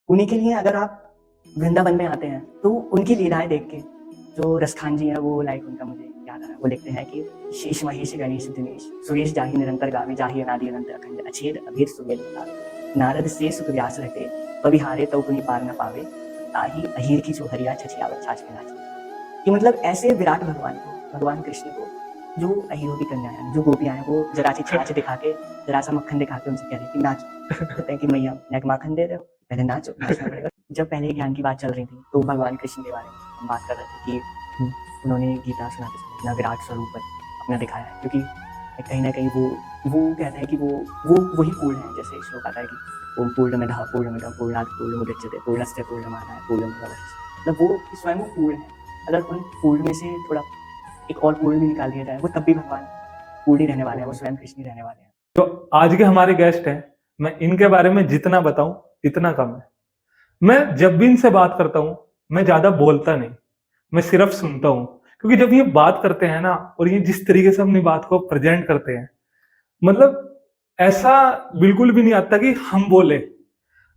उन्हीं के लिए अगर आप वृंदावन में आते हैं तो उनकी लीलाएं देख के जो रसखान जी हैं वो लाइक उनका मुझे याद आ रहा है, वो लिखते हैं कि शीश महेश गणेश दिनेश सुरेश जाहि निरंतर गावे जाहि अनादि अनंत अखंड अछेद अभेद सुमेल नारद से सुख व्यास रहते पविहारे तो पुनि पार न पावे ताहि अहीर की जो हरिया छछियावत छाछ में नाचे। कि मतलब ऐसे विराट भगवान को, भगवान कृष्ण को, जो अहीरों की कन्या है, जो गोपियां हैं, वो जरा सी छाछ दिखा के, जरा सा मक्खन दिखा के उनसे कह रही थी नाचो। कहते हैं कि मैया नेक माखन दे रहे हो, पहले नाचो, नाचना पड़ेगा। जब पहले ज्ञान की बात चल रही थी तो भगवान कृष्ण के बारे में हम बात कर रहे थे कि उन्होंने गीता सुनाते समय अपना विराट स्वरूप अपना दिखाया है, क्योंकि कहीं ना कहीं वो कहते हैं कि वो वही पूर्ण है। जैसे श्लोक आता है कि ओम पूर्णमदः पूर्णमिदं पूर्णात् पूर्णमुदच्यते पूर्णस्य पूर्णमादाय पूर्णमेवावशिष्यते। मतलब वो स्वयं वो पूर्ण है। अगर उन पूर्ण में से थोड़ा एक और पूर्ण भी निकाल दिया जाए वो तब भी भगवान पूर्ण ही रहने वाले हैं, वो स्वयं कृष्ण ही रहने वाले हैं। तो आज के हमारे गेस्ट हैं, मैं इनके बारे में जितना बताऊं इतना कम है। मैं जब भी इनसे बात करता हूं मैं ज्यादा बोलता नहीं, मैं सिर्फ सुनता हूं। क्योंकि जब ये बात करते हैं ना, और ये जिस तरीके से अपनी बात को प्रेजेंट करते हैं, मतलब ऐसा बिल्कुल भी नहीं आता कि हम बोले।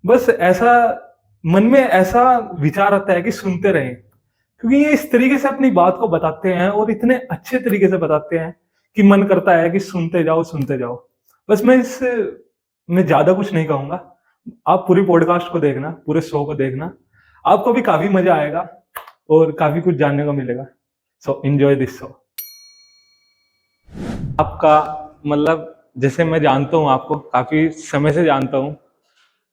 बस ऐसा मन में ऐसा विचार आता है कि सुनते रहें, क्योंकि ये इस तरीके से अपनी बात को बताते हैं और इतने अच्छे तरीके से बताते हैं कि मन करता है कि सुनते जाओ सुनते जाओ। बस मैं ज्यादा कुछ नहीं कहूंगा। आप पूरी पॉडकास्ट को देखना, पूरे शो को देखना, आपको भी काफी मजा आएगा और काफी कुछ जानने को मिलेगा। So enjoy this show. आपका मतलब, जैसे मैं जानता हूँ आपको, काफी समय से जानता हूँ,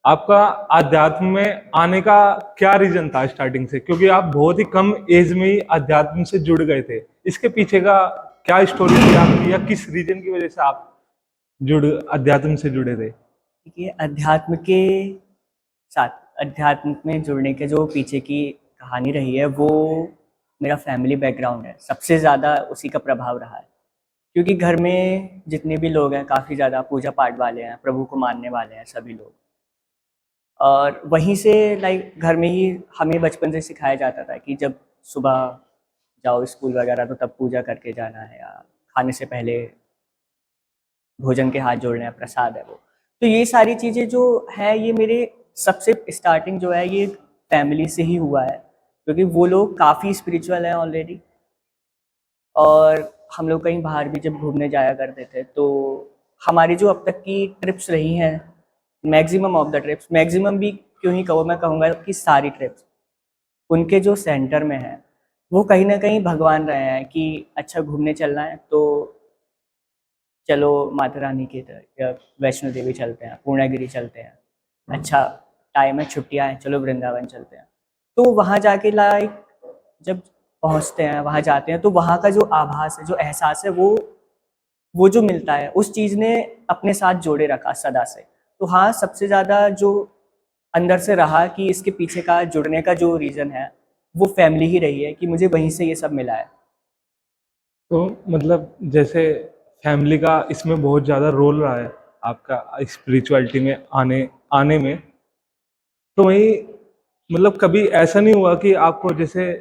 आपका अध्यात्म में आने का क्या रीजन था स्टार्टिंग से? क्योंकि आप बहुत ही कम एज में ही अध्यात्म से जुड़ गए थे। इसके पीछे का क्या स्टोरी थी आपकी, या किस रीजन की वजह से आप अध्यात्म से जुड़े थे? देखिए, अध्यात्म के साथ, अध्यात्म में जुड़ने के जो पीछे की कहानी रही है वो मेरा फैमिली बैकग्राउंड है, सबसे ज़्यादा उसी का प्रभाव रहा है। क्योंकि घर में जितने भी लोग हैं काफ़ी ज़्यादा पूजा पाठ वाले हैं, प्रभु को मानने वाले हैं सभी लोग। और वहीं से लाइक घर में ही हमें बचपन से सिखाया जाता था कि जब सुबह जाओ स्कूल वगैरह तो तब पूजा करके जाना है, या खाने से पहले भोजन के हाथ जोड़ने हैं, प्रसाद है वो। तो ये सारी चीज़ें जो है ये मेरे सबसे स्टार्टिंग जो है ये फैमिली से ही हुआ है, क्योंकि वो लोग काफ़ी स्पिरिचुअल हैं ऑलरेडी। और हम लोग कहीं बाहर भी जब घूमने जाया करते थे तो हमारी जो अब तक की ट्रिप्स रही हैं, maximum of the trips, maximum भी क्यों ही कहो, मैं कहूँगा कि सारी ट्रिप्स उनके जो सेंटर में है वो कहीं ना कहीं भगवान रहे हैं। कि अच्छा घूमने चलना है तो चलो माता रानी की तरफ, या वैष्णो देवी चलते हैं, पूर्णागिरी चलते हैं, अच्छा टाइम है, छुट्टियाँ हैं, चलो वृंदावन चलते हैं। तो वहाँ जाके लाइक जब पहुँचते हैं, वहाँ जाते हैं, तो वहाँ का जो आभास है, जो एहसास है, वो जो मिलता है उस चीज़ ने अपने साथ जोड़े रखा सदा से। तो हाँ, सबसे ज़्यादा जो अंदर से रहा कि इसके पीछे का जुड़ने का जो रीज़न है वो फैमिली ही रही है, कि मुझे वहीं से ये सब मिला है। तो मतलब जैसे फैमिली का इसमें बहुत ज्यादा रोल रहा है आपका स्पिरिचुअलिटी में आने आने में। तो वही, मतलब कभी ऐसा नहीं हुआ कि आपको जैसे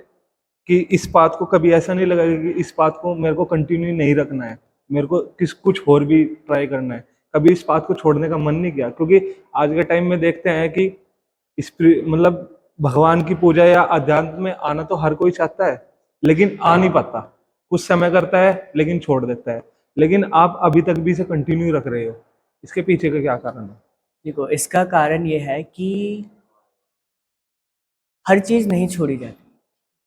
कि इस बात को कभी ऐसा नहीं लगा कि इस बात को मेरे को कंटिन्यू नहीं रखना है, मेरे को कुछ और भी ट्राई करना है? कभी इस बात को छोड़ने का मन नहीं किया? क्योंकि आज के टाइम में देखते हैं कि मतलब भगवान की पूजा या अध्यात्म में आना तो हर कोई चाहता है, लेकिन आ नहीं पाता। कुछ समय करता है लेकिन छोड़ देता है। लेकिन आप अभी तक भी इसे कंटिन्यू रख रहे हो, इसके पीछे का क्या कारण है? देखो, इसका कारण ये है कि हर चीज़ नहीं छोड़ी जाती।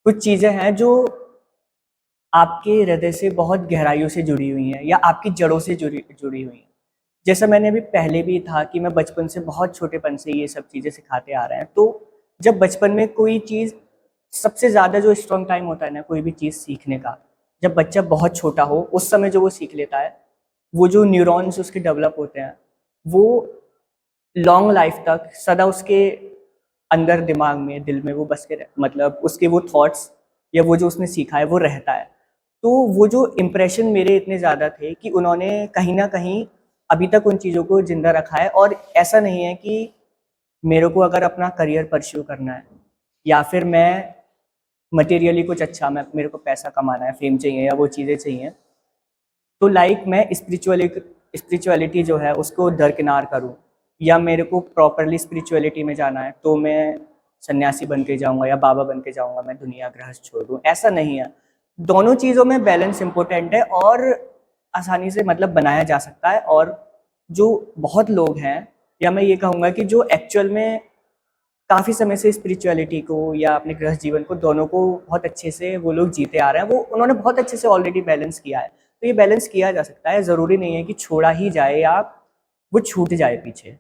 कुछ चीज़ें हैं जो आपके हृदय से बहुत गहराइयों से जुड़ी हुई हैं, या आपकी जड़ों से जुड़ी हुई हैं। जैसा मैंने अभी पहले भी था कि मैं बचपन से, बहुत छोटेपन से ये सब चीज़ें सिखाते आ रहे हैं। तो जब बचपन में कोई चीज़, सबसे ज़्यादा जो स्ट्रॉन्ग टाइम होता है ना कोई भी चीज़ सीखने का, जब बच्चा बहुत छोटा हो उस समय जो वो सीख लेता है, वो जो न्यूरॉन्स उसके डेवलप होते हैं वो लॉन्ग लाइफ तक सदा उसके अंदर दिमाग में, दिल में वो बस के मतलब उसके वो थॉट्स या वो जो उसने सीखा है वो रहता है। तो वो जो इम्प्रेशन मेरे इतने ज़्यादा थे कि उन्होंने कहीं ना कहीं अभी तक उन चीज़ों को ज़िंदा रखा है। और ऐसा नहीं है कि मेरे को अगर अपना करियर परस्यू करना है, या फिर मैं मटेरियली कुछ अच्छा, मैं मेरे को पैसा कमाना है, फेम चाहिए या वो चीज़ें चाहिए, तो लाइक मैं स्पिरिचुअलिटी जो है उसको दरकिनार करूँ, या मेरे को प्रॉपरली स्पिरिचुअलिटी में जाना है तो मैं सन्यासी बन के जाऊंगा या बाबा बन के जाऊंगा, मैं दुनिया गृहस्थ छोड़ दूं, ऐसा नहीं है। दोनों चीज़ों में बैलेंस इंपॉर्टेंट है और आसानी से मतलब बनाया जा सकता है। और जो बहुत लोग हैं, या मैं ये कहूँगा कि जो एक्चुअल में काफ़ी समय से स्पिरिचुअलिटी को या अपने गृहस्थ जीवन को, दोनों को बहुत अच्छे से वो लोग जीते आ रहे हैं, वो उन्होंने बहुत अच्छे से ऑलरेडी बैलेंस किया है। तो ये बैलेंस किया जा सकता है, ज़रूरी नहीं है कि छोड़ा ही जाए या वो छूट जाए पीछे।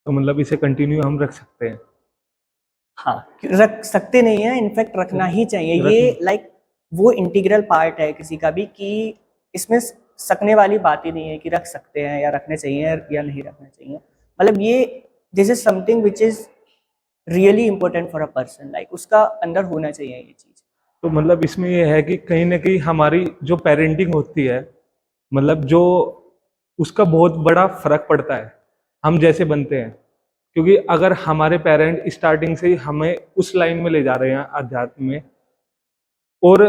तो मतलब इसे कंटिन्यू हम रख सकते हैं। हाँ, रख सकते नहीं है, इनफैक्ट रखना ही चाहिए। ये रखना। लाइक वो इंटीग्रल पार्ट है किसी का भी, कि इसमें सकने वाली बात ही नहीं है कि रख सकते हैं या रखने चाहिए या नहीं रखने चाहिए। मतलब ये this is something which is really important for a person, like उसका अंदर होना चाहिए ये चीज़। तो मतलब इसमें ये है कि कहीं ना कहीं हमारी जो पेरेंटिंग होती है, मतलब जो उसका बहुत बड़ा फर्क पड़ता है हम जैसे बनते हैं। क्योंकि अगर हमारे पेरेंट स्टार्टिंग से ही हमें उस लाइन में ले जा रहे हैं अध्यात्म में, और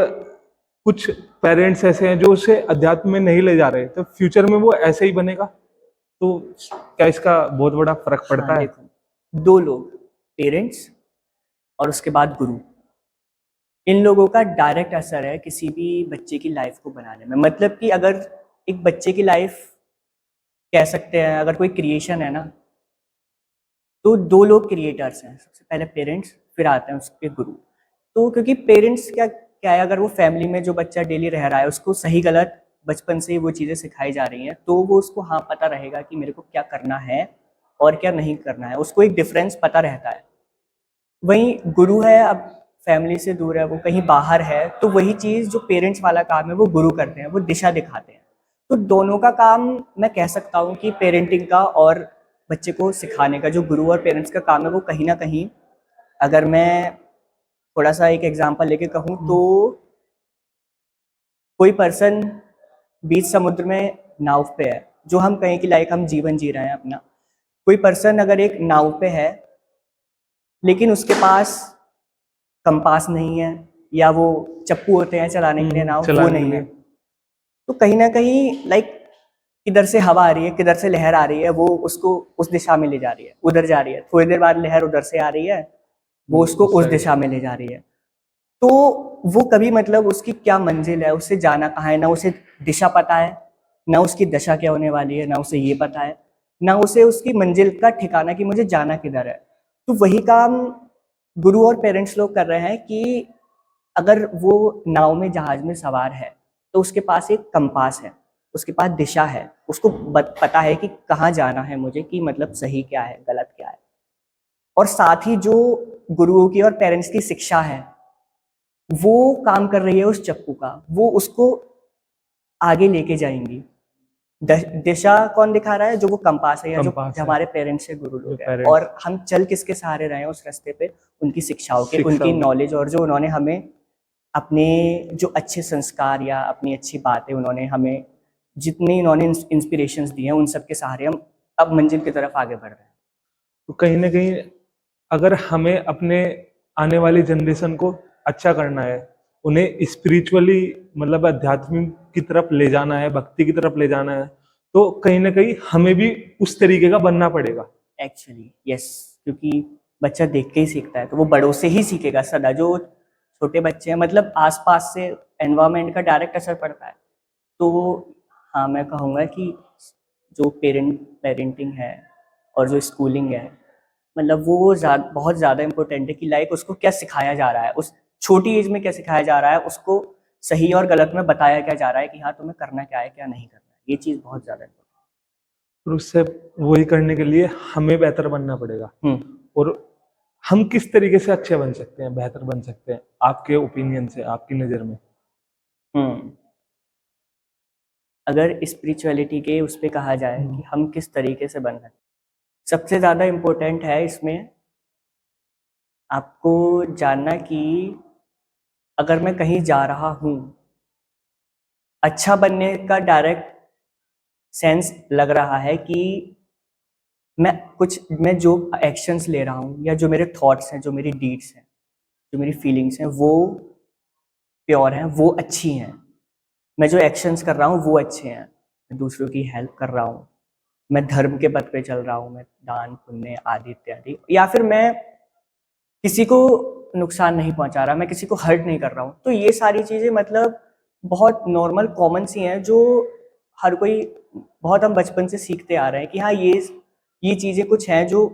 कुछ पेरेंट्स ऐसे हैं जो उसे अध्यात्म में नहीं ले जा रहे, तो फ्यूचर में वो ऐसे ही बनेगा। तो क्या इसका बहुत बड़ा फर्क हाँ पड़ता है? देखो, दो लोग, पेरेंट्स और उसके बाद गुरु, इन लोगों का डायरेक्ट असर है किसी भी बच्चे की लाइफ को बनाने में। मतलब कि अगर एक बच्चे की लाइफ, कह सकते हैं अगर कोई क्रिएशन है ना, तो दो लोग क्रिएटर्स हैं, सबसे पहले पेरेंट्स, फिर आते हैं उसके गुरु। तो क्योंकि पेरेंट्स क्या क्या है, अगर वो फैमिली में जो बच्चा डेली रह रहा है उसको सही गलत बचपन से ही वो चीज़ें सिखाई जा रही हैं, तो वो उसको हाँ पता रहेगा कि मेरे को क्या करना है और क्या नहीं करना है, उसको एक डिफरेंस पता रहता है। वहीं गुरु है, अब फैमिली से दूर है, वो कहीं बाहर है, तो वही चीज़ जो पेरेंट्स वाला काम है वो गुरु करते हैं, वो दिशा दिखाते हैं। तो दोनों का काम मैं कह सकता हूँ कि पेरेंटिंग का और बच्चे को सिखाने का, जो गुरु और पेरेंट्स का काम है, वो कहीं ना कहीं, अगर मैं थोड़ा सा एक एग्जांपल लेके कहूँ तो कोई पर्सन बीच समुद्र में नाव पे है, जो हम कहें कि लाइक हम जीवन जी रहे हैं अपना। कोई पर्सन अगर एक नाव पे है लेकिन उसके पास कंपास नहीं है, या वो चप्पू होते हैं चलाने के लिए नाव, वो चलाने के नहीं लिए। है, तो कहीं ना कहीं लाइक किधर से हवा आ रही है, किधर से लहर आ रही है, वो उसको उस दिशा में ले जा रही है, उधर जा रही है, थोड़ी देर बाद लहर उधर से आ रही है, वो उसको उस दिशा में ले जा रही है। तो वो कभी मतलब उसकी क्या मंजिल है, उसे जाना कहाँ है, ना उसे दिशा पता है, ना उसकी दशा क्या होने वाली है, ना उसे ये पता है, ना उसे उसकी मंजिल का ठिकाना कि मुझे जाना किधर है। तो वही काम गुरु और पेरेंट्स लोग कर रहे हैं कि अगर वो नाव में, जहाज में सवार है, तो उसके पास एक कंपास है, उसके पास दिशा है, उसको पता है कि कहाँ जाना है मुझे, कि मतलब सही क्या है गलत क्या है। और साथ ही जो गुरुओं की और पेरेंट्स की शिक्षा है, वो काम कर रही है उस चप्पू का, वो उसको आगे लेके जाएंगी। दिशा कौन दिखा रहा है, जो वो कंपास है, या जो कंपास है, हमारे पेरेंट्स से गुरु जो लोग हैं। पेरेंट्स। और हम चल किसके सहारे रहे हैं उस रास्ते पे, उनकी शिक्षाओं के, शिक्षा उनकी होगी। नॉलेज, और जो उन्होंने हमें अपने जो अच्छे संस्कार या अपनी अच्छी बातें उन्होंने हमें, जितनी इन्होंने इंस्पिरेशंस दी हैं, उन सब के सहारे हम अब मंजिल की तरफ आगे बढ़ रहे हैं। तो कहीं ना कहीं अगर हमें अपने आने वाली जनरेशन को अच्छा करना है, उन्हें स्पिरिचुअली मतलब आध्यात्मिक की तरफ ले जाना है, भक्ति की तरफ ले जाना है, तो कहीं ना कहीं हमें भी उस तरीके का बनना पड़ेगा। एक्चुअली यस, क्योंकि बच्चा देख के ही सीखता है, तो वो बड़ों से ही सीखेगा सदा। जो छोटे बच्चे हैं, मतलब आसपास से एनवायरनमेंट का डायरेक्ट असर पड़ता है। तो हाँ, मैं कहूँगा कि जो पेरेंटिंग है और जो स्कूलिंग है, मतलब वो बहुत ज़्यादा इम्पोर्टेंट है कि लाइक उसको क्या सिखाया जा रहा है, उस छोटी एज में क्या सिखाया जा रहा है, उसको सही और गलत में बताया क्या जा रहा है कि हाँ तुम्हें करना क्या है, क्या नहीं करना है। ये चीज़ बहुत ज़्यादा और उससे वही करने के लिए हमें बेहतर बनना पड़ेगा। इम्पोर्टेंट। और हम किस तरीके से अच्छे बन सकते हैं, बेहतर बन सकते हैं, आपके ओपिनियन से, आपकी नज़र में? हम्म अगर स्पिरिचुअलिटी के उस पर कहा जाए कि हम किस तरीके से बन रहे हैं, सबसे ज़्यादा इम्पोर्टेंट है इसमें आपको जानना कि अगर मैं कहीं जा रहा हूँ, अच्छा बनने का डायरेक्ट सेंस लग रहा है कि मैं जो एक्शंस ले रहा हूँ, या जो मेरे थॉट्स हैं, जो मेरी डीड्स हैं, जो मेरी फीलिंग्स हैं, वो प्योर हैं, वो अच्छी हैं। मैं जो एक्शंस कर रहा हूँ वो अच्छे हैं, मैं दूसरों की हेल्प कर रहा हूँ, मैं धर्म के पथ पे चल रहा हूँ, मैं दान पुण्य आदि इत्यादि, या फिर मैं किसी को नुकसान नहीं पहुंचा रहा, मैं किसी को हर्ट नहीं कर रहा हूँ। तो ये सारी चीजें मतलब बहुत नॉर्मल कॉमन सी हैं, जो हर कोई, बहुत हम बचपन से सीखते आ रहे हैं कि हाँ ये चीजें कुछ हैं जो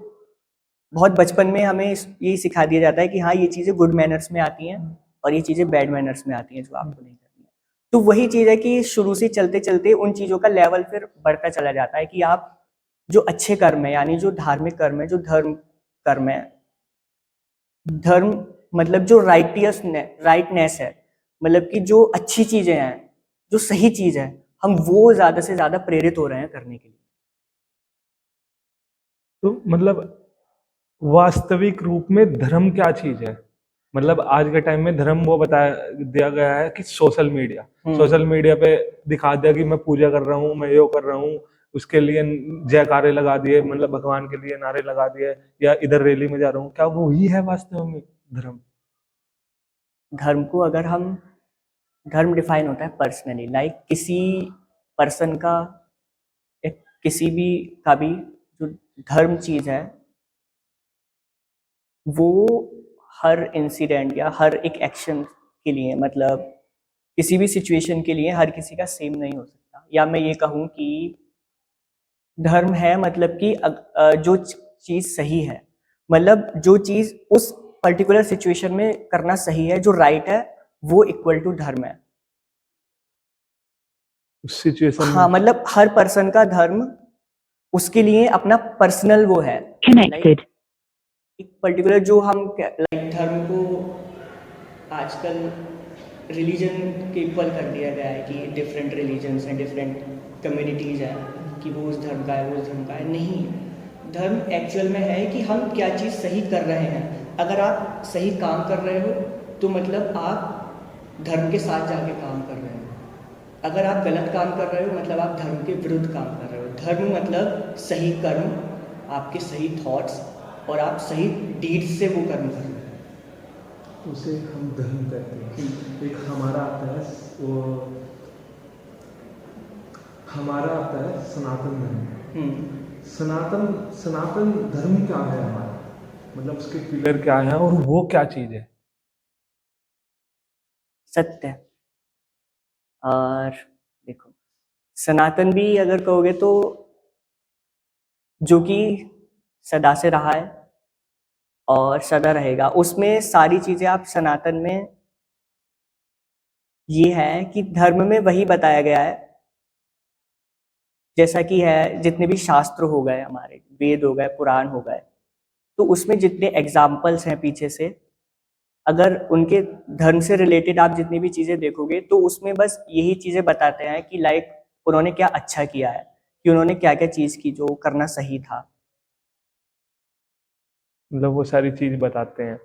बहुत बचपन में हमें ये सिखा दिया जाता है कि हाँ ये चीजें गुड मैनर्स में आती हैं और ये चीजें बैड मैनर्स में आती हैं जो आपको नहीं करनी है। तो वही चीज है कि शुरू से चलते चलते उन चीजों का लेवल फिर बढ़ता चला जाता है कि आप जो अच्छे कर्म है, यानी जो धार्मिक कर्म है, जो धर्म कर्म है, धर्म मतलब जो राइटनेस है, मतलब कि जो अच्छी चीजें हैं, जो सही चीज है, हम वो ज्यादा से ज्यादा प्रेरित हो रहे हैं करने के लिए। तो मतलब वास्तविक रूप में धर्म क्या चीज है? मतलब आज के टाइम में धर्म वो बताया दिया गया है कि सोशल मीडिया पे दिखा दिया कि मैं पूजा कर रहा हूँ, मैं यो कर रहा हूँ, उसके लिए जयकारे लगा दिए, मतलब भगवान के लिए नारे लगा दिए, या इधर रैली में जा रहा हूँ। क्या वो ही है वास्तव में धर्म? धर्म को अगर हम, धर्म डिफाइन होता है पर्सनली, लाइक किसी पर्सन का, एक किसी भी का भी जो धर्म चीज है, वो हर इंसिडेंट या हर एक एक्शन के लिए, मतलब किसी भी सिचुएशन के लिए हर किसी का सेम नहीं हो सकता। या मैं ये कहूँ कि धर्म है मतलब कि जो चीज सही है, मतलब जो चीज उस पर्टिकुलर सिचुएशन में करना सही है, जो राइट है, वो इक्वल टू धर्म है। उस सिचुएशन हाँ, में मतलब हर पर्सन का धर्म उसके लिए अपना पर्सनल वो है। Connected. एक पर्टिकुलर जो हम लाइक धर्म को आजकल रिलीजन के इक्वल कर दिया गया है कि डिफरेंट रिलीजन्स हैं, डिफरेंट कम्युनिटीज़ हैं, कि वो उस धर्म का है, वो उस धर्म का है। नहीं, धर्म एक्चुअल में है कि हम क्या चीज़ सही कर रहे हैं। अगर आप सही काम कर रहे हो तो मतलब आप धर्म के साथ जाके काम कर रहे हो। अगर आप गलत काम कर रहे हो मतलब आप धर्म के विरुद्ध काम कर रहे हो। धर्म मतलब सही कर्म, आपके सही थॉट्स, और आप सही डीड्स से वो कर्म कर रहे हो। उसे हम धर्म कहते हैं। एक हमारा आता है, वो हमारा आता है सनातन धर्म। सनातन धर्म क्या है हमारा, मतलब उसके पिलर क्या है और वो क्या चीज है? सत्य। और देखो, सनातन भी अगर कहोगे तो जो कि सदा से रहा है और सदा रहेगा, उसमें सारी चीजें आप सनातन में ये है कि धर्म में वही बताया गया है, जैसा कि है जितने भी शास्त्र हो गए, हमारे वेद हो गए, पुराण हो गए, तो उसमें जितने एग्जाम्पल्स हैं पीछे से, अगर उनके धर्म से रिलेटेड आप जितनी भी चीजें देखोगे तो उसमें बस यही चीजें बताते हैं कि लाइक उन्होंने क्या अच्छा किया है, कि उन्होंने क्या क्या चीज की जो करना सही था। मतलब वो सारी चीज बताते हैं।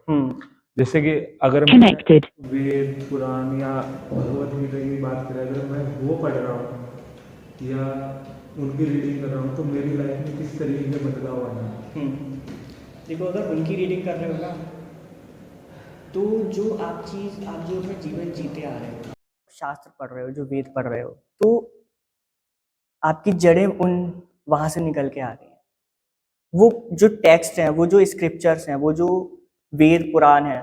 जैसे कि अगर मैं Connected. वेद पुराण या भगवत गीता की बात करें, अगर मैं वो पढ़ रहा हूँ या उनकी रीडिंग कर रहा हूँ तो मेरी लाइफ में किस तरीके के बदलाव आना है। देखो, अगर उनकी रीडिंग कर रहे हो ना, तो जो आप जो अपना जीवन जीते आ रहे हो, शास्त्र पढ़ रहे हो, जो वेद पढ़ रहे हो, तो आपकी जड़ें वहां से निकल के आ रही हैं। वो जो टेक्स्ट हैं, वो जो स्क्रिप्चर्स हैं, वो जो वेद पुराण है,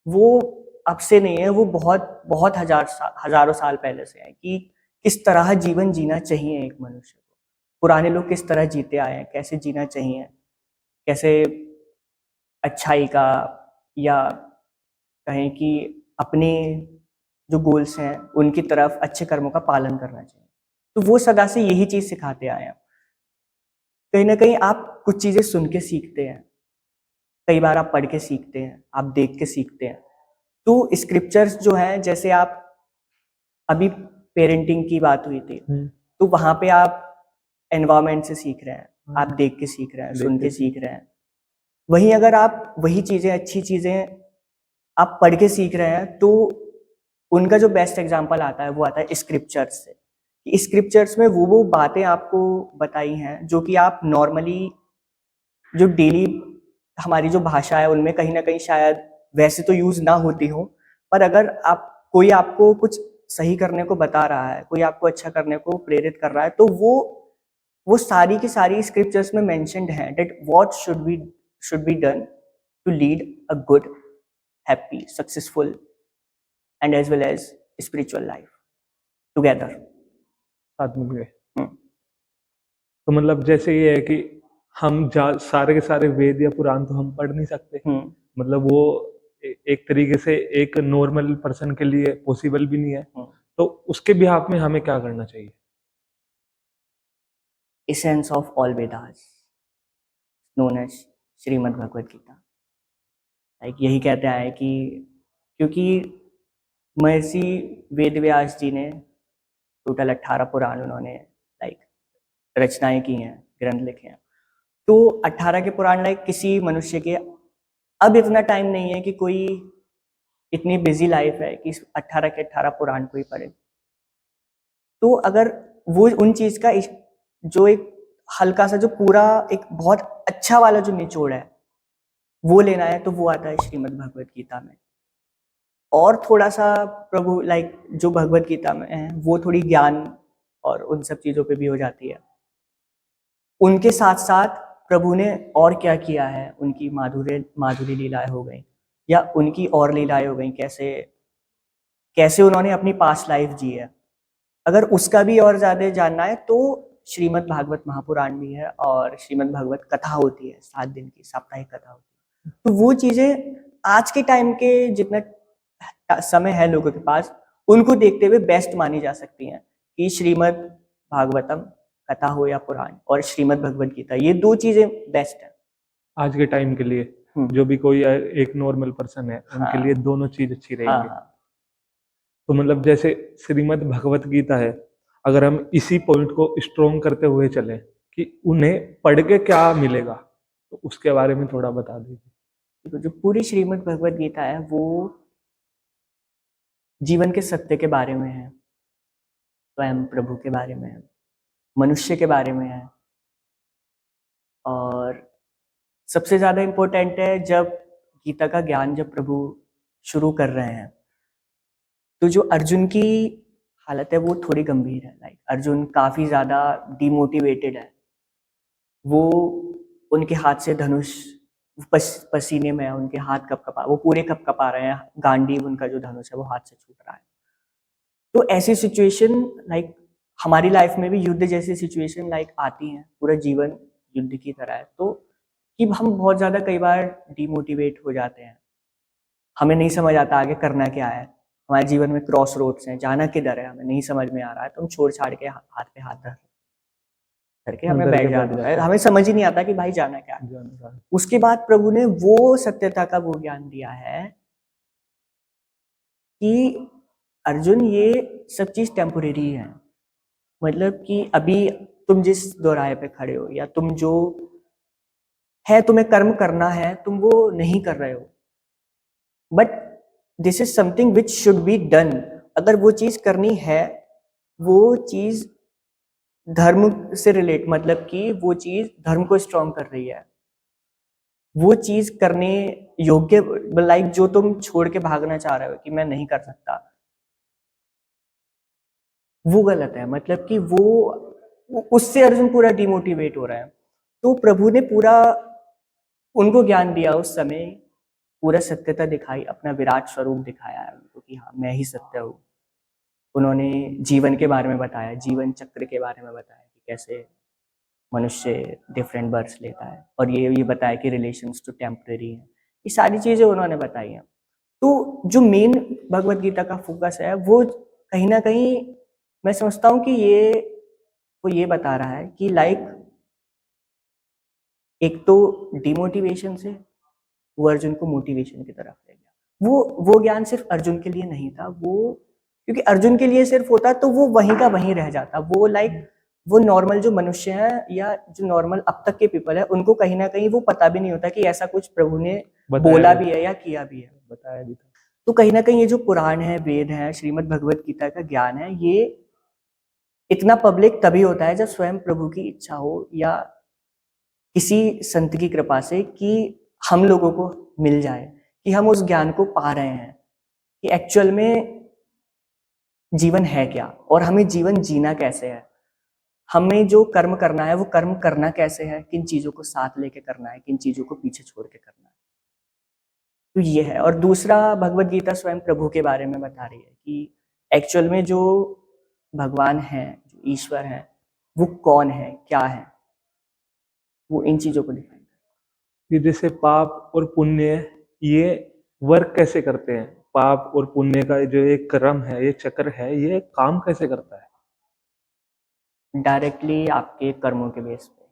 वो अब से नहीं है, वो बहुत बहुत हजारों साल पहले से है कि किस तरह जीवन जीना चाहिए एक मनुष्य को। पुराने लोग किस तरह जीते आए हैं, कैसे जीना चाहिए, कैसे अच्छाई का, या कहें कि अपने जो गोल्स हैं उनकी तरफ अच्छे कर्मों का पालन करना चाहिए। तो वो सदा से यही चीज सिखाते आए हैं। कहीं ना कहीं आप कुछ चीजें सुन के सीखते हैं, कई बार आप पढ़ के सीखते हैं, आप देख के सीखते हैं। तो स्क्रिप्चर्स जो हैं, जैसे आप अभी पेरेंटिंग की बात हुई थी, तो वहां पे आप एनवायरमेंट से सीख रहे हैं, आप देख के सीख रहे हैं, सुन के सीख रहे हैं। वहीं अगर आप वही चीजें, अच्छी चीजें आप पढ़ के सीख रहे हैं, तो उनका जो बेस्ट एग्जाम्पल आता है वो आता है स्क्रिप्चर्स से। कि स्क्रिप्चर्स में वो बातें आपको बताई हैं जो कि आप नॉर्मली जो डेली हमारी जो भाषा है उनमें कहीं ना कहीं शायद वैसे तो यूज ना होती हो, पर अगर कोई आपको कुछ सही करने को बता रहा है, कोई आपको अच्छा करने को प्रेरित कर रहा है, तो वो वो सारी की सारी स्क्रिप्चर्स में मेंशन्ड हैं that what should be done to lead a good, happy, successful and as well as spiritual life together. साथ में गए। तो मतलब जैसे ये है कि हम सारे के सारे वेद या पुराण तो हम पढ़ नहीं सकते, मतलब वो एक तरीके से एक नॉर्मल पर्सन के लिए पॉसिबल भी नहीं है, तो उसके बिहाफ में हमें क्या करना चाहिए? Essence of all Vedas known as Shrimad Bhagavad Gita, like यही कहते हैं कि क्योंकि महर्षि वेद व्यास जी ने टोटल 18 पुराण उन्होंने लाइक रचनाएं की हैं, ग्रंथ लिखे हैं। तो 18 के पुराण लाइक किसी मनुष्य के अब इतना टाइम नहीं है कि कोई इतनी बिजी लाइफ है कि 18 के 18 पुराण कोई पढ़े। तो अगर वो उन चीज का जो एक हल्का सा जो पूरा एक बहुत अच्छा वाला जो निचोड़ है वो लेना है तो वो आता है श्रीमद् भगवत गीता में। और थोड़ा सा प्रभु लाइक जो भगवत गीता में है वो थोड़ी ज्ञान और उन सब चीजों पे भी हो जाती है। उनके साथ साथ प्रभु ने और क्या किया है, उनकी माधुरी लीलाएं हो गई या उनकी और लीलाएं हो गई, कैसे कैसे उन्होंने अपनी पास्ट लाइफ जी है। अगर उसका भी और ज्यादा जानना है तो श्रीमद् भागवत महापुराण भी है और श्रीमद् भागवत कथा होती है, 7 दिन की साप्ताहिक कथा होती है। तो वो चीजें आज के टाइम के जितना समय है लोगों के पास उनको देखते हुए बेस्ट मानी जा सकती हैं कि श्रीमद् भागवतम कथा हो या पुराण और श्रीमद् भगवत गीता, ये 2 चीजें बेस्ट है आज के टाइम के लिए। जो भी कोई एक नॉर्मल पर्सन है उनके लिए दोनों चीज अच्छी रहेंगी। तो मतलब जैसे श्रीमद् भगवत गीता है, अगर हम इसी पॉइंट को स्ट्रोंग करते हुए चलें कि उन्हें पढ़ के क्या मिलेगा, तो उसके बारे में थोड़ा बता दीजिए। तो जो पूरी श्रीमद् भगवत गीता है वो जीवन के सत्य के बारे में है, स्वयं प्रभु के बारे में है, मनुष्य के बारे में है। और सबसे ज्यादा इम्पोर्टेंट है जब गीता का ज्ञान जब प्रभु शुरू कर रहे हैं तो जो अर्जुन की हालत है वो थोड़ी गंभीर है। लाइक अर्जुन काफी ज्यादा डिमोटिवेटेड है, वो उनके हाथ से धनुष पसीने में है, उनके हाथ कपकपा, वो पूरे कपकपा रहे हैं, गांडीव उनका जो धनुष है वो हाथ से छूट रहा है। तो ऐसी सिचुएशन लाइक हमारी लाइफ में भी युद्ध जैसी सिचुएशन लाइक आती हैं, पूरा जीवन युद्ध की तरह है। तो कि हम बहुत ज्यादा कई बार डिमोटिवेट हो जाते हैं, हमें नहीं समझ आता आगे करना क्या है, हमारे जीवन में क्रॉस रोड्स हैं, जाना किधर है हमें नहीं समझ में आ रहा है, तो हम छोड़ छाड़ के हाथ पे हाथ धर करके हमें बैठ जाते हैं, हमें समझ ही नहीं आता कि भाई जाना क्या है। उसके बाद प्रभु ने वो सत्यता का वो ज्ञान दिया है कि अर्जुन ये सब चीज टेम्पोरेरी है। मतलब कि अभी तुम जिस दोराहे पे खड़े हो या तुम जो है तुम्हें कर्म करना है तुम वो नहीं कर रहे हो, but this is something which should be done. अगर वो चीज करनी है, वो चीज धर्म से रिलेट, मतलब कि वो चीज धर्म को स्ट्रॉन्ग कर रही है, वो चीज करने योग्य, लाइक जो तुम छोड़ के भागना चाह रहे हो कि मैं नहीं कर सकता, वो गलत है। मतलब कि वो उससे अर्जुन पूरा डिमोटिवेट हो रहा है। तो प्रभु ने पूरा उनको ज्ञान दिया उस समय, पूरा सत्यता दिखाई, अपना विराट स्वरूप दिखाया है उनको कि हाँ मैं ही सत्य हूँ। उन्होंने जीवन के बारे में बताया, जीवन चक्र के बारे में बताया कि कैसे मनुष्य डिफरेंट बर्थ्स लेता है, और ये बताया कि रिलेशंस तो टेम्परेरी है। ये सारी चीजें उन्होंने बताई हैं। तो जो मेन भगवत गीता का फोकस है वो कहीं ना कहीं मैं समझता हूँ कि वो ये बता रहा है कि लाइक एक तो डिमोटिवेशन से वो अर्जुन को मोटिवेशन की तरफ ले गया। वो ज्ञान सिर्फ अर्जुन के लिए नहीं था, वो क्योंकि अर्जुन के लिए सिर्फ होता तो वो वहीं का वहीं रह जाता। वो लाइक वो नॉर्मल जो मनुष्य हैं या जो नॉर्मल अब तक के पीपल है उनको कहीं ना कहीं वो पता भी नहीं होता कि ऐसा कुछ प्रभु ने बोला भी है या किया भी है, बताया भी था। तो कहीं ना कहीं ये जो पुराण है, वेद है, श्रीमद् भगवत गीता का ज्ञान है, ये इतना पब्लिक तभी होता है जब स्वयं प्रभु की इच्छा हो या किसी संत की कृपा से कि हम लोगों को मिल जाए, कि हम उस ज्ञान को पा रहे हैं कि एक्चुअल में जीवन है क्या और हमें जीवन जीना कैसे है। हमें जो कर्म करना है वो कर्म करना कैसे है, किन चीजों को साथ लेके करना है, किन चीजों को पीछे छोड़ के करना है। तो ये है। और दूसरा, भगवत गीता स्वयं प्रभु के बारे में बता रही है कि एक्चुअल में जो भगवान है, जो ईश्वर है, वो कौन है, क्या है, वो इन चीजों को डिफाइन कि जैसे पाप और पुण्य ये वर्क कैसे करते हैं, पाप और पुण्य का जो एक क्रम है, ये चक्र है, ये काम कैसे करता है, डायरेक्टली आपके कर्मों के बेस पे।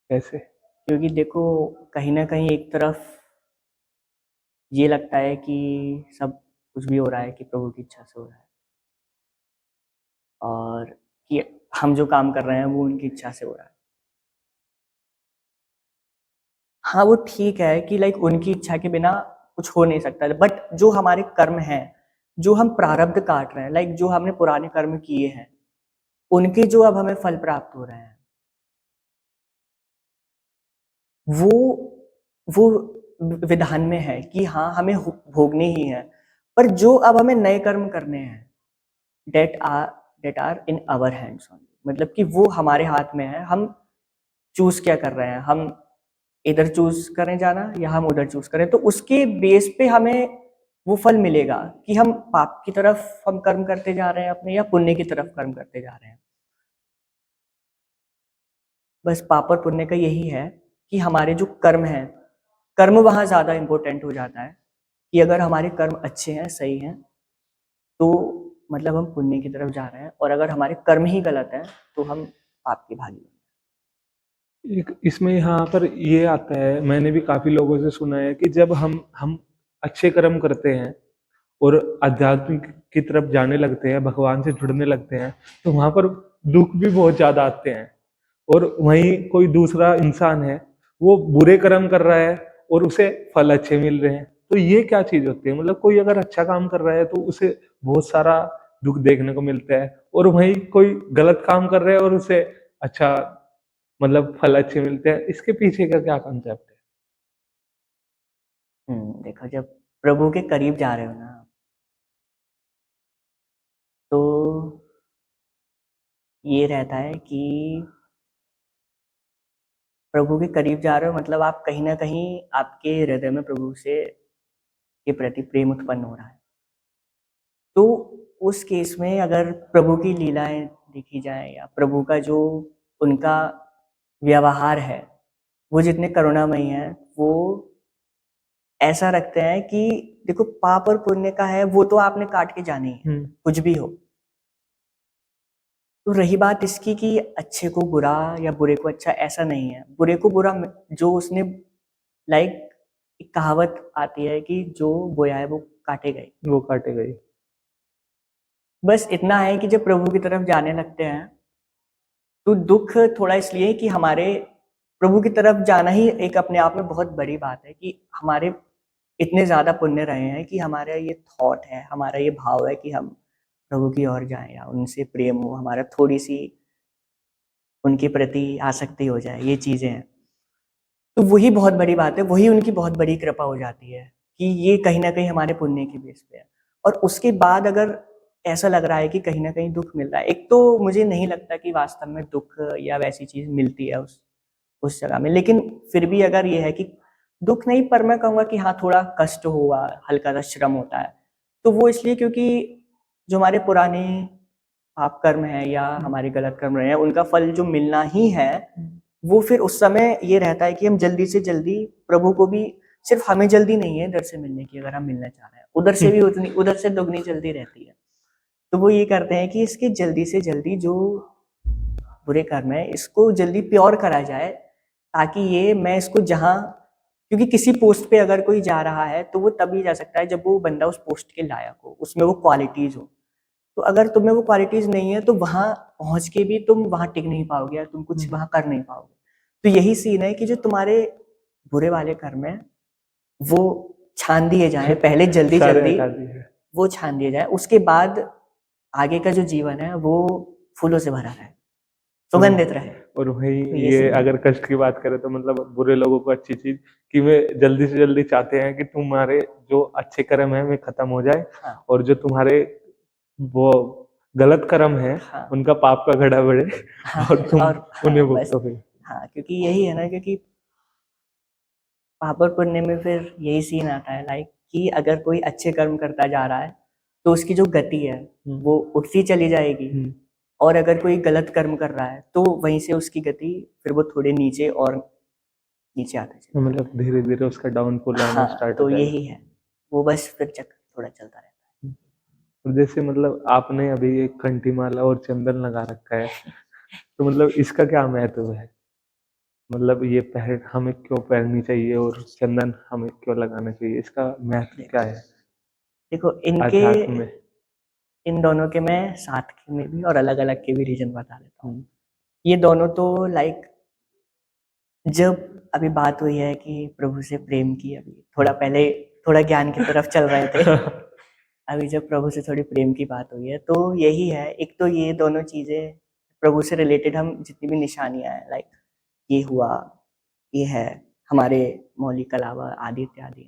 कैसे? क्योंकि देखो, कहीं ना कहीं एक तरफ ये लगता है कि सब कुछ भी हो रहा है कि प्रभु की इच्छा से हो रहा है, और कि हम जो काम कर रहे हैं वो उनकी इच्छा से हो रहा है। हाँ, वो ठीक है कि लाइक उनकी इच्छा के बिना कुछ हो नहीं सकता, बट जो हमारे कर्म हैं, जो हम प्रारब्ध काट रहे हैं, लाइक जो हमने पुराने कर्म किए हैं, उनके जो अब हमें फल प्राप्त हो रहे हैं, वो वो विधान में है कि हाँ, हमें भोगने ही है। पर जो अब हमें नए कर्म करने हैं, that are in our hands only, मतलब कि वो हमारे हाथ में है। हम चूज क्या कर रहे हैं, हम इधर चूज करें जाना या हम उधर चूज करें, तो उसके बेस पे हमें वो फल मिलेगा कि हम पाप की तरफ हम कर्म करते जा रहे हैं अपने, या पुण्य की तरफ कर्म करते जा रहे हैं। बस पाप और पुण्य का यही है कि हमारे जो कर्म हैं, कर्म वहाँ ज्यादा इंपॉर्टेंट हो जाता है कि अगर हमारे कर्म अच्छे हैं, सही हैं, तो मतलब हम पुण्य की तरफ जा रहे हैं, और अगर हमारे कर्म ही गलत हैं तो हम पाप की भागी हैं। एक इसमें यहाँ पर ये आता है, मैंने भी काफी लोगों से सुना है कि जब हम अच्छे कर्म करते हैं और आध्यात्मिक की तरफ जाने लगते हैं, भगवान से जुड़ने लगते हैं, तो वहां पर दुख भी बहुत ज्यादा आते हैं। और वहीं कोई दूसरा इंसान है, वो बुरे कर्म कर रहा है और उसे फल अच्छे मिल रहे हैं। तो ये क्या चीज होती है? मतलब कोई अगर अच्छा काम कर रहा है तो उसे बहुत सारा दुख देखने को मिलता है, और वहीं कोई गलत काम कर रहा है और उसे अच्छा, मतलब फल अच्छे मिलते हैं। इसके पीछे का क्या कॉन्सेप्ट है? देखो, जब प्रभु के करीब जा रहे हो ना, तो ये रहता है कि प्रभु के करीब जा रहे हो, मतलब आप कहीं ना कहीं आपके हृदय में प्रभु से के प्रति प्रेम उत्पन्न हो रहा है। तो उस केस में अगर प्रभु की लीलाएं देखी जाए, या प्रभु का जो उनका व्यवहार है, वो जितने करुणामयी है, वो ऐसा रखते हैं कि देखो, पाप और पुण्य का है वो तो आपने काट के जानी है, कुछ भी हो। तो रही बात इसकी कि अच्छे को बुरा या बुरे को अच्छा, ऐसा नहीं है। बुरे को बुरा जो उसने, लाइक एक कहावत आती है कि जो बोया है वो काटे गए। वो काटे गए। बस इतना है कि जब प्रभु की तरफ जाने लगते हैं, तो दुख थोड़ा इसलिए कि हमारे प्रभु की तरफ जाना ही एक अपने आप में बहुत बड़ी बात है कि हमारे इतने ज्यादा पुण्य रहे हैं कि हमारा ये थॉट है, हमारा ये भाव है कि हम प्रभु की ओर जाएं, या उनसे प्रेम हो, हमारा थोड़ी सी उनके प्रति आसक्ति हो जाए, ये चीजें हैं। तो वही बहुत बड़ी बात है, वही उनकी बहुत बड़ी कृपा हो जाती है कि ये कहीं ना कहीं हमारे पुण्य के बेस पे है। और उसके बाद अगर ऐसा लग रहा है कि कहीं ना कहीं दुख मिल रहा है, एक तो मुझे नहीं लगता कि वास्तव में दुख या वैसी चीज मिलती है उस जगह में, लेकिन फिर भी अगर ये है कि दुख नहीं, पर मैं कहूँगा कि हाँ, थोड़ा कष्ट हुआ, हल्का सा श्रम होता है, तो वो इसलिए क्योंकि जो हमारे पुराने पाप कर्म है या हमारे गलत कर्म रहे हैं, उनका फल जो मिलना ही है, वो फिर उस समय ये रहता है कि हम जल्दी से जल्दी प्रभु को भी, सिर्फ हमें जल्दी नहीं है इधर से मिलने की, अगर हम मिलना चाह रहे हैं उधर से भी उतनी, उधर से दुगनी जल्दी रहती है। तो वो ये करते हैं कि इसके जल्दी से जल्दी जो बुरे कर्म है, इसको जल्दी प्योर करा जाए, ताकि ये मैं इसको जहाँ, क्योंकि किसी पोस्ट पे अगर कोई जा रहा है तो वो तभी जा सकता है जब वो बंदा उस पोस्ट के लायक हो, उसमें वो क्वालिटीज हो। तो अगर तुम्हें वो क्वालिटीज नहीं है, तो वहां पहुंच के भी तुम वहां टिक नहीं पाओगे, या तुम कुछ वहां कर नहीं पाओगे। तो यही सीन है कि जो तुम्हारे बुरे वाले कर्म है, वो छान दिए जाएं पहले, जल्दी सारे जल्दी हटा दिए। वो छान दिए जाए, उसके बाद आगे का जो जीवन है वो फूलों से भरा रहे, सुगंधित रहे। और वही तो ये सीन है। अगर कष्ट की बात करें तो मतलब बुरे लोगों को अच्छी चीज कि वे जल्दी से जल्दी चाहते हैं कि तुम्हारे जो अच्छे कर्म है वे खत्म हो जाए, हाँ, और जो तुम्हारे वो गलत कर्म है, हाँ उनका पाप का घड़ा बढ़े हाँ और तुम और उन्हें हाँ बस भुगतो फिर। हाँ, क्योंकि यही है ना, क्योंकि पाप और पुण्य में फिर यही सीन आता है लाइक कि अगर कोई अच्छे कर्म करता जा रहा है तो उसकी जो गति है वो उठती चली जाएगी, और अगर कोई गलत कर्म कर रहा है तो वहीं से उसकी गति फिर वो थोड़े नीचे और नीचे आता चला मतलब धीरे धीरे उसका डाउनफॉल जाएगा। आना हाँ स्टार्ट हो तो जाएगा। यही है, वो बस फिर चक्र थोड़ा चलता रहता और जैसे मतलब आपने अभी एक कंठी माला और चंदन लगा रखा है, तो मतलब इसका क्या महत्व है? मतलब ये पहन हमें क्यों पहननी चाहिए और चंदन हमें क्यों लगाना चाहिए? इसका महत्व है। क्या है देखो इनके, अध्यात्म में? इन दोनों के मैं साथ के में भी और अलग अलग के भी रीजन बता देता हूँ। हम्म, ये दोनों तो लाइक जब अभी बात हुई है कि प्रभु से प्रेम की, अभी थोड़ा पहले थोड़ा ज्ञान की तरफ चल रहे थे, अभी जब प्रभु से थोड़ी प्रेम की बात हुई है तो यही है। एक तो ये दोनों चीजें प्रभु से रिलेटेड, हम जितनी भी निशानियां हैं लाइक ये हुआ, ये है हमारे मौलिक अलावा आदि इत्यादि,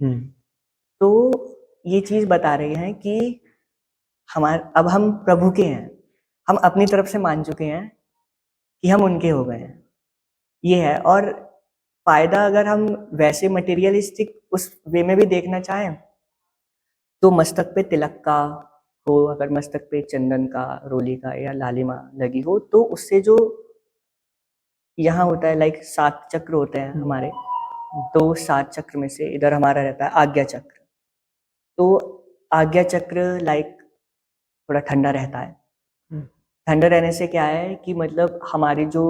तो ये चीज बता रही है कि हमारे अब हम प्रभु के हैं, हम अपनी तरफ से मान चुके हैं कि हम उनके हो गए हैं, ये है। और फायदा अगर हम वैसे मटेरियलिस्टिक उस वे में भी देखना चाहें तो मस्तक पे तिलक का हो, अगर मस्तक पे चंदन का, रोली का या लालिमा लगी हो तो उससे जो यहाँ होता है लाइक 7 चक्र होते हैं हमारे, तो 7 चक्र में से इधर हमारा रहता है आज्ञा चक्र। तो आज्ञा चक्र लाइक थोड़ा ठंडा रहता है। ठंडा रहने से क्या है कि मतलब हमारी जो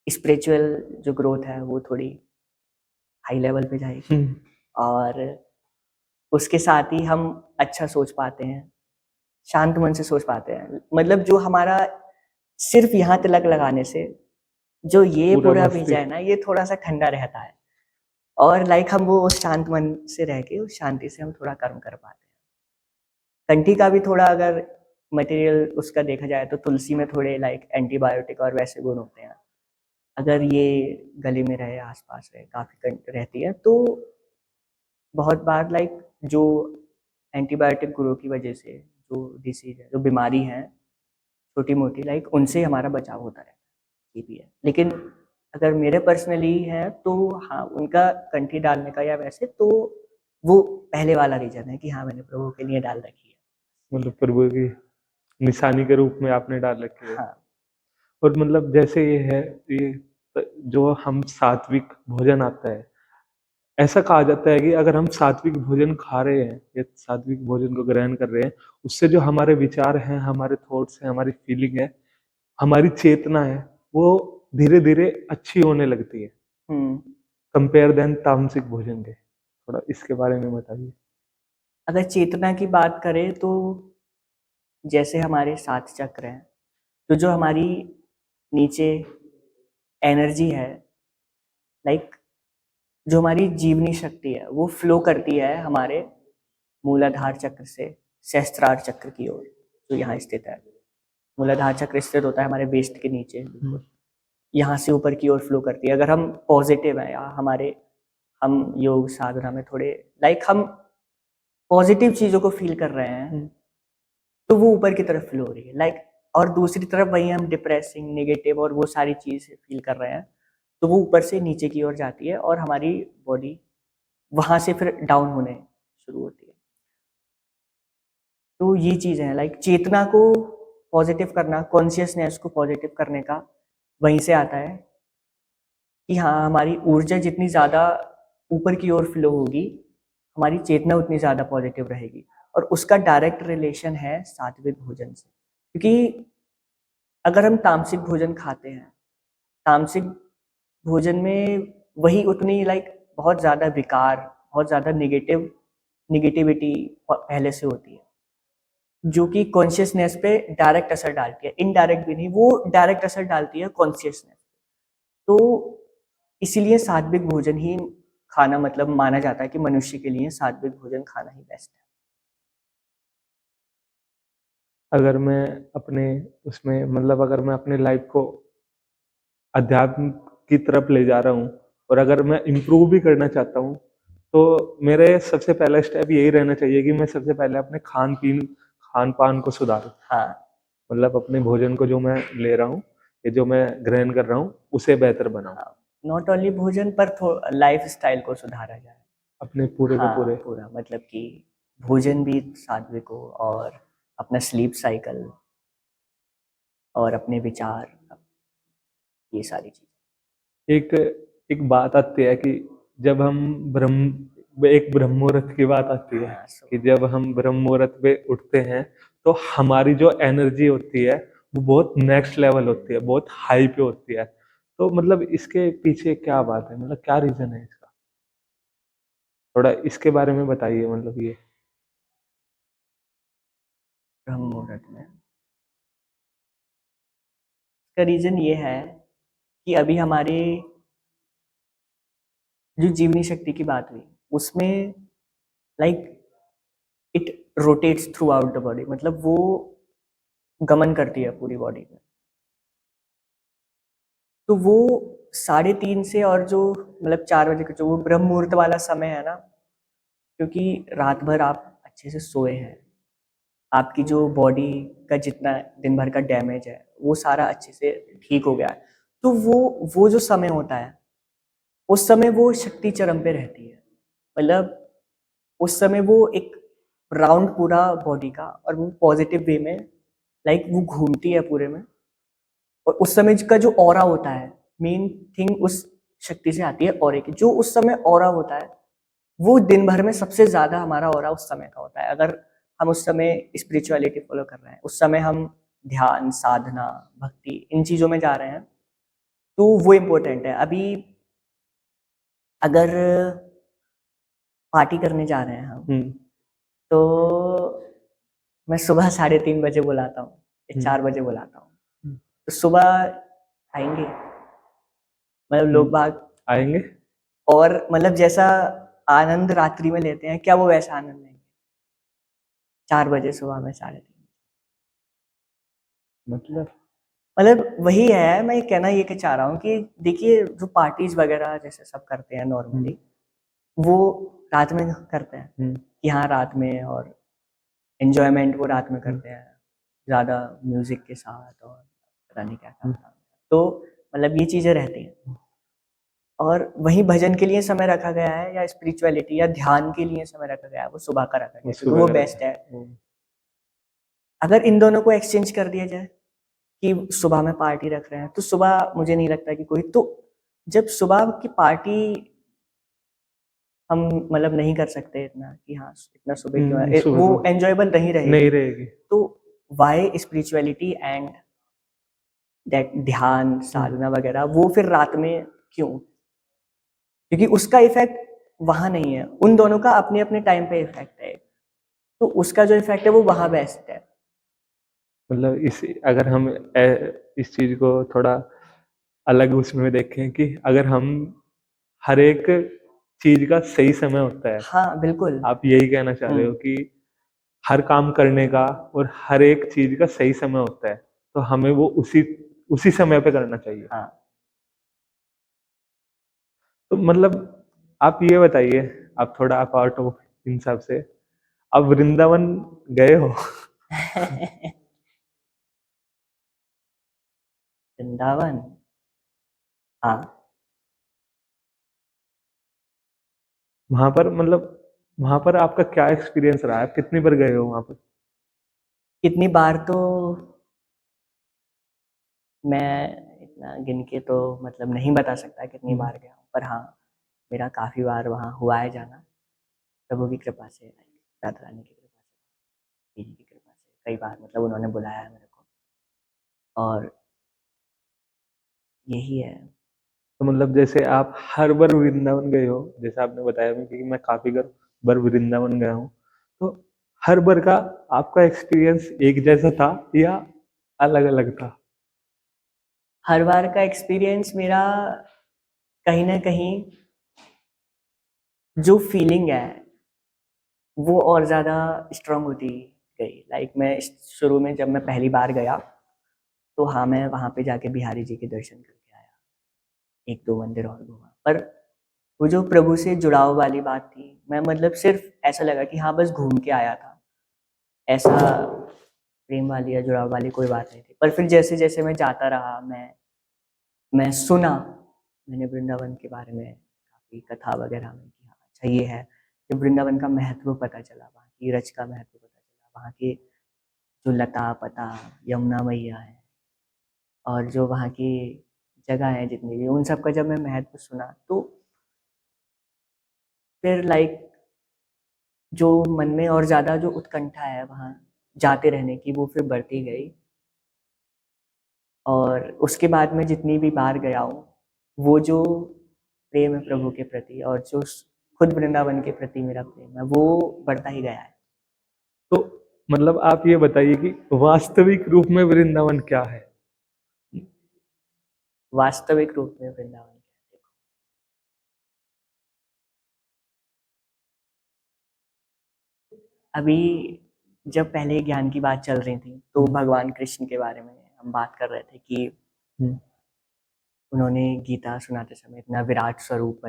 स्पिरिचुअल जो ग्रोथ है वो थोड़ी हाई लेवल पे जाएगी, और उसके साथ ही हम अच्छा सोच पाते हैं, शांत मन से सोच पाते हैं। मतलब जो हमारा सिर्फ यहाँ तिलक लगाने से जो ये पूरा पूरा भेजा मस्ती। है ना, ये थोड़ा सा ठंडा रहता है, और लाइक हम वो उस शांत मन से रह के उस शांति से हम थोड़ा कर्म कर पाते हैं। कंठी का भी थोड़ा अगर मटेरियल उसका देखा जाए तो तुलसी में थोड़े लाइक एंटीबायोटिक और वैसे गुण होते हैं। अगर ये गले में रहे, आसपास रहे, काफी रहती है तो बहुत बार लाइक जो एंटीबायोटिक गुणों की वजह से जो डिसीज है, जो बीमारी है छोटी मोटी, लाइक उनसे हमारा बचाव होता रहता है, ये भी है। लेकिन अगर मेरे पर्सनली है तो हाँ, उनका कंठी डालने का या वैसे तो वो पहले वाला रीजन है कि हाँ मैंने प्रभु के लिए डाल रखी है। मतलब प्रभु की निशानी के रूप में आपने डाल रखी है। हाँ और मतलब जैसे ये है, ये जो हम सात्विक भोजन आता है, ऐसा कहा जाता है कि अगर हम सात्विक भोजन खा रहे हैं या सात्विक भोजन को ग्रहण कर रहे हैं, उससे जो हमारे विचार हैं, हमारे थॉट्स हैं, हमारी फीलिंग है, हमारी चेतना है, वो धीरे धीरे अच्छी होने लगती है हम्म। कंपेयर देन तामसिक भोजन के। थोड़ा इसके बारे में बताइए। अगर चेतना की बात करें तो जैसे हमारे 7 चक्र हैं, तो जो हमारी नीचे एनर्जी है लाइक जो हमारी जीवनी शक्ति है वो फ्लो करती है हमारे मूलाधार चक्र से सहस्त्रार चक्र की ओर, जो यहाँ स्थित है। मूलाधार चक्र स्थित होता है हमारे वेस्ट के नीचे, बिल्कुल यहाँ से ऊपर की ओर फ्लो करती है। अगर हम पॉजिटिव हैं या हमारे हम योग साधना में थोड़े लाइक हम पॉजिटिव चीजों को फील कर रहे हैं तो वो ऊपर की तरफ फ्लो हो रही है लाइक। और दूसरी तरफ वही हम डिप्रेसिंग, नेगेटिव और वो सारी चीज फील कर रहे हैं तो वो ऊपर से नीचे की ओर जाती है और हमारी बॉडी वहां से फिर डाउन होने शुरू होती है। तो ये चीजें हैं लाइक चेतना को पॉजिटिव करना, कॉन्शियसनेस को पॉजिटिव करने का वहीं से आता है कि हाँ हमारी ऊर्जा जितनी ज्यादा ऊपर की ओर फ्लो होगी, हमारी चेतना उतनी ज्यादा पॉजिटिव रहेगी। और उसका डायरेक्ट रिलेशन है सात्विक भोजन से, क्योंकि अगर हम तामसिक भोजन खाते हैं, तामसिक भोजन में वही उतनी लाइक बहुत ज्यादा विकार, बहुत ज्यादा निगेटिविटी पहले से होती है जो कि कॉन्शियसनेस पे डायरेक्ट असर डालती है। इनडायरेक्ट भी नहीं, वो डायरेक्ट असर डालती है कॉन्शियसनेस। तो इसीलिए सात्विक भोजन ही खाना मतलब माना जाता है कि मनुष्य के लिए सात्विक भोजन खाना ही बेस्ट है। अगर मैं अपने उसमें मतलब अगर मैं अपने लाइफ को अध्यात्म की तरफ ले जा रहा हूँ और अगर मैं इम्प्रूव भी करना चाहता हूँ, तो मेरे सबसे पहला स्टेप यही रहना चाहिए कि मैं सबसे पहले अपने खान पान को सुधारूं, हाँ, मतलब अपने भोजन को जो मैं ले रहा हूँ, ये जो मैं ग्रहण कर रहा हूँ, उसे बेहतर बनाऊं, नॉट ओनली भोजन पर लाइफ स्टाइल को सुधारा जाए। अपने पूरे के हाँ, पूरे। पूरा मतलब कि भोजन भी सात्विक हो, और अपना स्लीप साइकिल, और अपने विचार, ये सारी चीज़। एक एक बात आती है कि जब हम एक ब्रह्म मुहूर्त की बात आती है हाँ, कि जब हम ब्रह्म मुहूर्त पे उठते हैं तो हमारी जो एनर्जी होती है वो बहुत नेक्स्ट लेवल होती है, बहुत हाई पे होती है। तो मतलब इसके पीछे क्या बात है, मतलब क्या रीजन है इसका, थोड़ा इसके बारे में बताइए। मतलब ये ब्रह्म मुहूर्त में इसका रीज़न ये है कि अभी हमारे जो जीवनी शक्ति की बात हुई, उसमें like it rotates through out the body, मतलब वो गमन करती है पूरी बॉडी में। तो वो 3:30 से, और जो मतलब 4 बजे का जो वो ब्रह्म मुहूर्त वाला समय है ना, क्योंकि रात भर आप अच्छे से सोए हैं, आपकी जो बॉडी का जितना दिन भर का डैमेज है वो सारा अच्छे से ठीक हो गया है। तो वो जो समय होता है, उस समय वो शक्ति चरम पे रहती है। मतलब उस समय वो एक राउंड पूरा बॉडी का, और वो पॉजिटिव वे में लाइक वो घूमती है पूरे में। और उस समय का जो ऑरा होता है, मेन थिंग उस शक्ति से आती है। ऑरे की जो उस समय ऑरा होता है, वो दिन भर में सबसे ज्यादा हमारा ऑरा उस समय का होता है। अगर हम उस समय स्पिरिचुअलिटी फॉलो कर रहे हैं, उस समय हम ध्यान, साधना, भक्ति, इन चीजों में जा रहे हैं, तो वो इम्पोर्टेंट है। अभी अगर पार्टी करने जा रहे हैं हम, तो मैं सुबह 3:30 बजे बुलाता हूँ या 4 बजे बुलाता हूँ, तो सुबह आएंगे, मतलब लोग बाग आएंगे। और मतलब जैसा आनंद रात्रि में लेते हैं, क्या वो वैसा आनंद लेंगे 4 बजे सुबह में 3:30? मतलब वही है, मैं कहना ये के चाह रहा हूँ कि देखिए, जो पार्टीज वगैरह जैसे सब करते हैं नॉर्मली, वो रात में करते हैं कि हाँ रात में, और एंजॉयमेंट वो रात में करते हैं ज़्यादा म्यूजिक के साथ, और पता नहीं क्या क्या। तो मतलब ये चीज़ें रहती हैं। और वहीं भजन के लिए समय रखा गया है, या स्पिरिचुअलिटी या ध्यान के लिए समय रखा गया है, वो सुबह का रखा गया है, क्योंकि वो बेस्ट है। अगर इन दोनों को एक्सचेंज कर दिया जाए कि सुबह में पार्टी रख रहे हैं, तो सुबह मुझे नहीं लगता कि कोई, तो जब सुबह की पार्टी हम मतलब नहीं कर सकते इतना कि हाँ इतना सुबह क्यों है, वो एंजॉयबल नहीं रहेगी। तो वाई स्पिरिचुअलिटी एंड दैट ध्यान, साधना वगैरह, वो फिर रात में क्यों? क्योंकि उसका इफेक्ट वहां नहीं है, उन दोनों का अपने अपने टाइम पे इफेक्ट है। तो उसका जो इफेक्ट है वो वहां बेस्ट है। मतलब अगर हम इस चीज को थोड़ा अलग उसमें देखें कि अगर हम हर एक चीज का सही समय होता है, हाँ बिल्कुल। आप यही कहना चाह रहे हो कि हर काम करने का और हर एक चीज का सही समय होता है, तो हमें वो उसी उसी समय पे करना चाहिए। हाँ। तो मतलब आप ये बताइए, आप थोड़ा अपार्ट हो इन सब से, आप वृंदावन गए हो? वृंदावन, हाँ। वहां पर मतलब वहां पर आपका क्या एक्सपीरियंस रहा है, आप कितनी बार गए हो वहां पर? कितनी बार तो मैं इतना गिन के तो मतलब नहीं बता सकता कितनी बार गया हूँ, पर हाँ मेरा काफी बार वहाँ हुआ है जाना, प्रभु की कृपा से, राधा रानी की कृपा से, जी की कृपा से कई बार मतलब उन्होंने बुलाया है मेरे को, और यही है। तो मतलब जैसे आप हर बार वृंदावन गए हो, जैसे आपने बताया मैं कि मैं काफी बार वृंदावन गया हूँ, तो हर बार का आपका एक्सपीरियंस एक जैसा था या अलग अलग था? हर बार का एक्सपीरियंस मेरा कहीं ना कहीं, जो फीलिंग है वो और ज़्यादा स्ट्रांग होती गई। लाइक मैं शुरू में जब मैं पहली बार गया, तो हाँ मैं वहाँ पे जाके बिहारी जी के दर्शन करके आया, 1-2 मंदिर और घूमा, पर वो जो प्रभु से जुड़ाव वाली बात थी, मैं मतलब सिर्फ ऐसा लगा कि हाँ बस घूम के आया था, ऐसा प्रेम वाली या जुड़ाव वाली कोई बात नहीं थी। पर फिर जैसे जैसे मैं जाता रहा, मैं सुना, मैंने वृंदावन के बारे में काफ़ी कथा वगैरह में कि हाँ अच्छा ये है, जब वृंदावन का महत्व पता चला, वहाँ की रच का महत्व पता चला, वहाँ के जो लता पता यमुना मैया है और जो वहाँ की जगह है जितनी भी, उन सब का जब मैं महत्व सुना तो फिर लाइक जो मन में और ज़्यादा जो उत्कंठा है वहाँ जाते रहने की, वो फिर बढ़ती गई। और उसके बाद मैं जितनी भी बार गया हूँ, वो जो प्रेम है प्रभु के प्रति और जो खुद वृंदावन के प्रति मेरा प्रेम है, वो बढ़ता ही गया है। तो मतलब आप ये बताइए कि वास्तविक रूप में वृंदावन क्या है? वास्तविक रूप में वृंदावन क्या है? अभी जब पहले ज्ञान की बात चल रही थी तो भगवान कृष्ण के बारे में हम बात कर रहे थे कि उन्होंने गीता सुनाते समय इतना विराट स्वरूप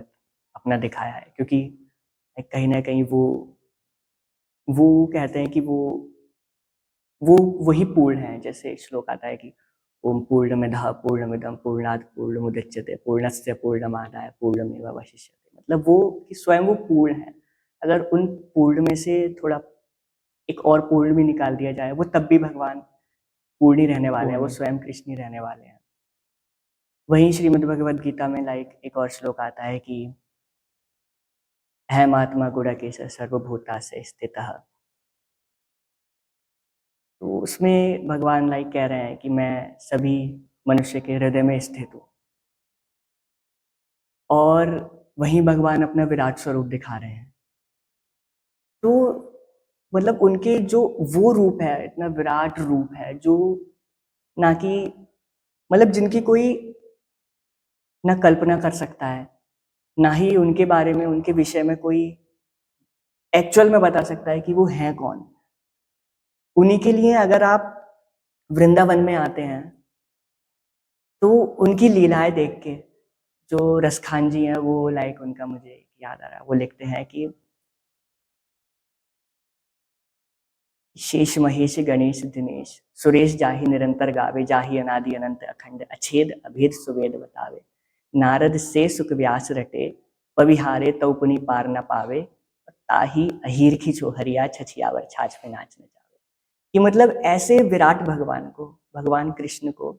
अपना दिखाया है, क्योंकि कहीं ना कहीं वो कहते हैं कि वो वही पूर्ण है। जैसे श्लोक आता है कि ओम पूर्णमदः पूर्णमिदं पूर्णात् पूर्णमुदच्यते पूर्णस्य पूर्णमादाय पूर्णमेवावशिष्यते। मतलब वो कि स्वयं वो पूर्ण है। अगर उन पूर्ण में से थोड़ा एक और पूर्ण भी निकाल दिया जाए, वो तब भी भगवान पूर्ण ही रहने वाले हैं, वो स्वयं कृष्ण ही रहने वाले हैं। वहीं श्रीमद् भगवद गीता में लाइक एक और श्लोक आता है कि अहम आत्मा गुणकेश सर्वभूता से स्थितः। तो उसमें भगवान लाइक कह रहे हैं कि मैं सभी मनुष्य के हृदय में स्थित हूँ, और वहीं भगवान अपना विराट स्वरूप दिखा रहे हैं। तो मतलब उनके जो वो रूप है, इतना विराट रूप है, जो ना कि मतलब जिनकी कोई ना कल्पना कर सकता है, ना ही उनके बारे में, उनके विषय में कोई एक्चुअल में बता सकता है कि वो हैं कौन। उन्हीं के लिए अगर आप वृंदावन में आते हैं तो उनकी लीलाएं देख के, जो रसखान जी हैं वो लाइक उनका मुझे याद आ रहा है, वो लिखते हैं कि शेष महेश गणेश दिनेश सुरेश जाहि निरंतर गावे, जाहि अनादि अनंत अखंड अछेद अभेद सुवेद बतावे, नारद से सुख व्यास रटे पविहारे तौ पुनि पार न पावे, ताही अहीर खिचो हरिया छछियावर छाछ में नाच न जावे। कि मतलब ऐसे विराट भगवान को, भगवान कृष्ण को,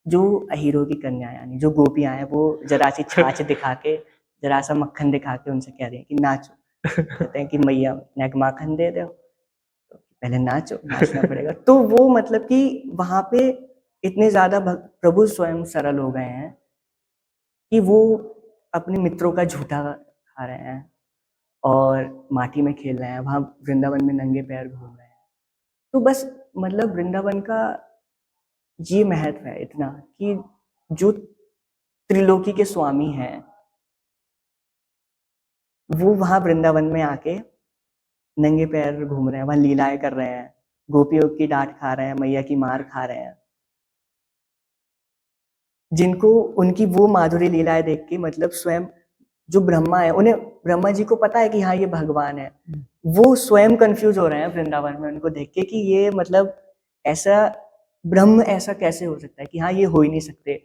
जो अहीरों की कन्या यानी जो गोपियां हैं, वो जरा सी छाछ दिखा के, जरा सा मक्खन दिखा के उनसे कह रहे हैं कि नाचो। कहते हैं कि मैया नेक माखन दे दो, तो पहले नाचो, नाचना पड़ेगा। तो वो मतलब कि वहां पे इतने ज्यादा प्रभु स्वयं सरल हो गए हैं कि वो अपने मित्रों का झूठा खा रहे हैं और माटी में खेल रहे हैं, वहां वृंदावन में नंगे पैर घूम रहे हैं। तो बस मतलब वृंदावन का ये महत्व है इतना कि जो त्रिलोकी के स्वामी हैं, वो वहां वृंदावन में आके नंगे पैर घूम रहे हैं, वहां लीलाएं कर रहे हैं, गोपियों की डांट खा रहे हैं, मैया की मार खा रहे हैं, जिनको उनकी वो माधुरी लीलाएं देख के मतलब स्वयं जो ब्रह्मा है, उन्हें ब्रह्मा जी को पता है कि हाँ ये भगवान है, वो स्वयं कंफ्यूज हो रहे हैं वृंदावन में उनको देख के कि ये मतलब ऐसा ब्रह्म ऐसा कैसे हो सकता है कि हाँ ये हो ही नहीं सकते।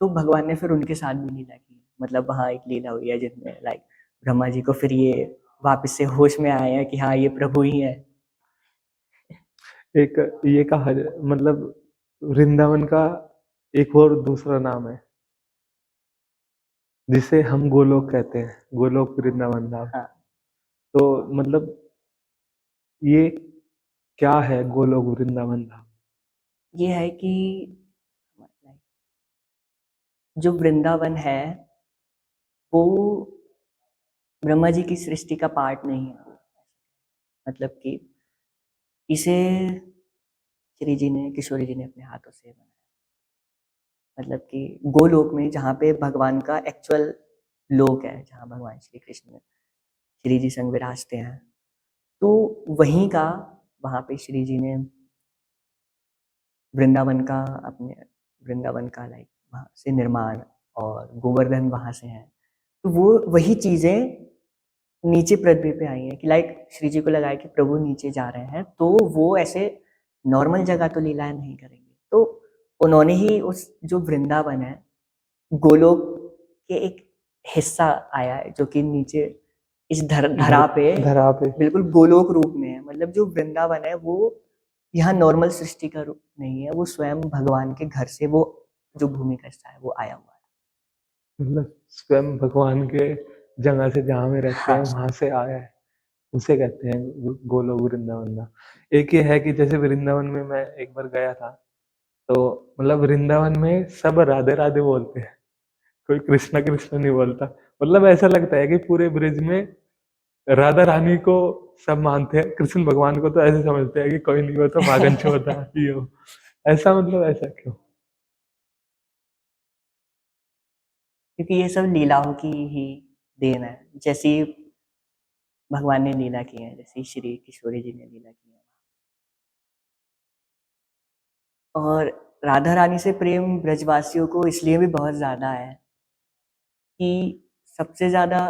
तो भगवान ने फिर उनके साथ भी लीला की, मतलब वहाँ एक लीला हुई है जिसमें लाइक ब्रह्मा जी को फिर ये वापस से होश में आए हैं कि हाँ ये प्रभु ही है। एक ये कहा मतलब वृंदावन का एक और दूसरा नाम है जिसे हम गोलोक कहते हैं, गोलोक वृंदावन धाम। हाँ, तो मतलब ये क्या है गोलोक वृंदावन धाम? ये है कि जो वृंदावन है वो ब्रह्मा जी की सृष्टि का पार्ट नहीं है। मतलब कि इसे श्री जी ने, किशोरी जी ने अपने हाथों से बनाया। मतलब कि गोलोक में जहाँ पे भगवान का एक्चुअल लोक है, जहाँ भगवान श्री कृष्ण श्री जी संग विराजते हैं, तो वहीं का, वहाँ पे श्री जी ने वृंदावन का, अपने वृंदावन का लाइक वहाँ से निर्माण, और गोवर्धन वहाँ से है। तो वो वही चीज़ें नीचे पृथ्वी पे आई हैं कि लाइक श्री जी को लगा है कि प्रभु नीचे जा रहे हैं, तो वो ऐसे नॉर्मल जगह तो लीलाएं नहीं करेंगे, तो उन्होंने ही उस जो वृंदावन है, गोलोक के एक हिस्सा आया है जो कि नीचे इस धरा पे धरा पे बिल्कुल गोलोक रूप में है। मतलब जो वृंदावन है वो यहाँ नॉर्मल सृष्टि का रूप नहीं है, वो स्वयं भगवान के घर से वो जो भूमि का हिस्सा है वो आया हुआ है। मतलब स्वयं भगवान के जगह से जहाँ में रहते हैं हाँ वहां से आया है, उसे कहते हैं गोलोक वृंदावन। एक ये है कि जैसे वृंदावन में मैं एक बार गया था, तो मतलब वृंदावन में सब राधे राधे बोलते हैं, कोई कृष्णा कृष्ण नहीं बोलता। मतलब ऐसा लगता है कि पूरे ब्रिज में राधा रानी को सब मानते हैं, कृष्ण भगवान को तो ऐसे समझते हैं कि कोई नहीं, वो तो भागन छोड़ता ये हो। ऐसा मतलब ऐसा क्यों? क्योंकि ये सब लीलाओं की ही देन है, जैसी भगवान ने लीला की है, जैसे श्री किशोरी जी ने लीला की है। और राधा रानी से प्रेम ब्रजवासियों को इसलिए भी बहुत ज़्यादा है कि सबसे ज़्यादा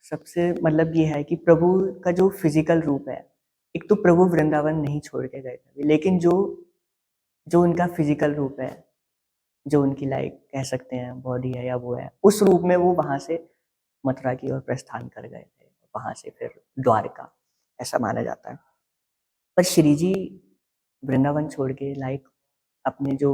सबसे मतलब ये है कि प्रभु का जो फिजिकल रूप है, एक तो प्रभु वृंदावन नहीं छोड़ के गए थे, लेकिन जो जो उनका फिजिकल रूप है, जो उनकी लाइक कह सकते हैं बॉडी है या वो है, उस रूप में वो वहाँ से मथुरा की ओर प्रस्थान कर गए थे, वहाँ से फिर द्वारका, ऐसा माना जाता है। पर श्री जी वृंदावन छोड़ के लाइक अपने जो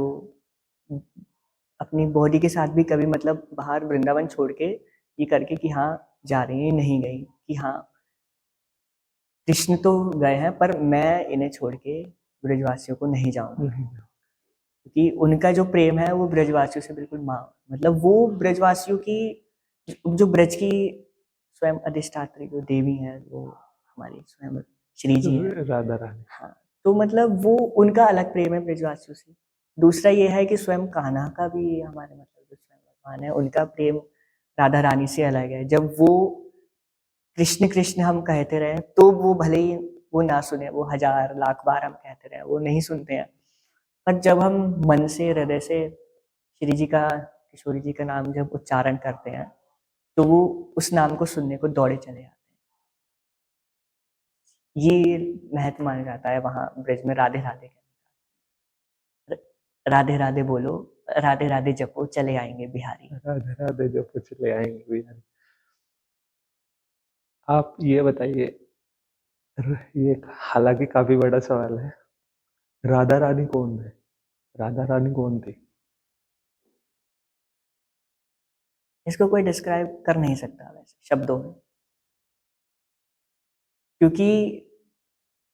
अपनी बॉडी के साथ भी कभी मतलब बाहर वृंदावन छोड़ के ये करके कि हाँ जा रही हैं, नहीं गई कि हाँ कृष्ण तो गए हैं पर मैं इन्हें छोड़ के ब्रजवासियों को नहीं जाऊंगा, क्योंकि उनका जो प्रेम है वो ब्रजवासियों से बिल्कुल माँ मतलब वो ब्रजवासियों की जो ब्रज की स्वयं अधिष्ठात्री जो देवी है वो हमारी स्वयं श्री जी है। राधा रानी। हाँ, तो मतलब वो उनका अलग प्रेम है ब्रजवासियों से। दूसरा ये है कि स्वयं कान्हा का भी हमारे मतलब जो स्वयं भगवान है उनका प्रेम राधा रानी से अलग है। जब वो कृष्ण कृष्ण हम कहते रहे तो वो भले ही वो ना सुने, वो हजार लाख बार हम कहते रहे वो नहीं सुनते हैं, पर जब हम मन से हृदय से श्री जी का किशोरी जी का नाम जब उच्चारण करते हैं तो वो उस नाम को सुनने को दौड़े चले आते हैं। ये महत्व माना जाता है वहाँ ब्रज में राधे राधे कहने का। राधे राधे बोलो, राधे राधे जपो, चले आएंगे बिहारी। राधे राधे जो कुछ ले आएंगे बिहारी। आप ये बताइए, ये हालांकि काफी बड़ा सवाल है, राधा रानी कौन है? राधा रानी कौन थी? इसको कोई डिस्क्राइब कर नहीं सकता वैसे शब्दों में, क्योंकि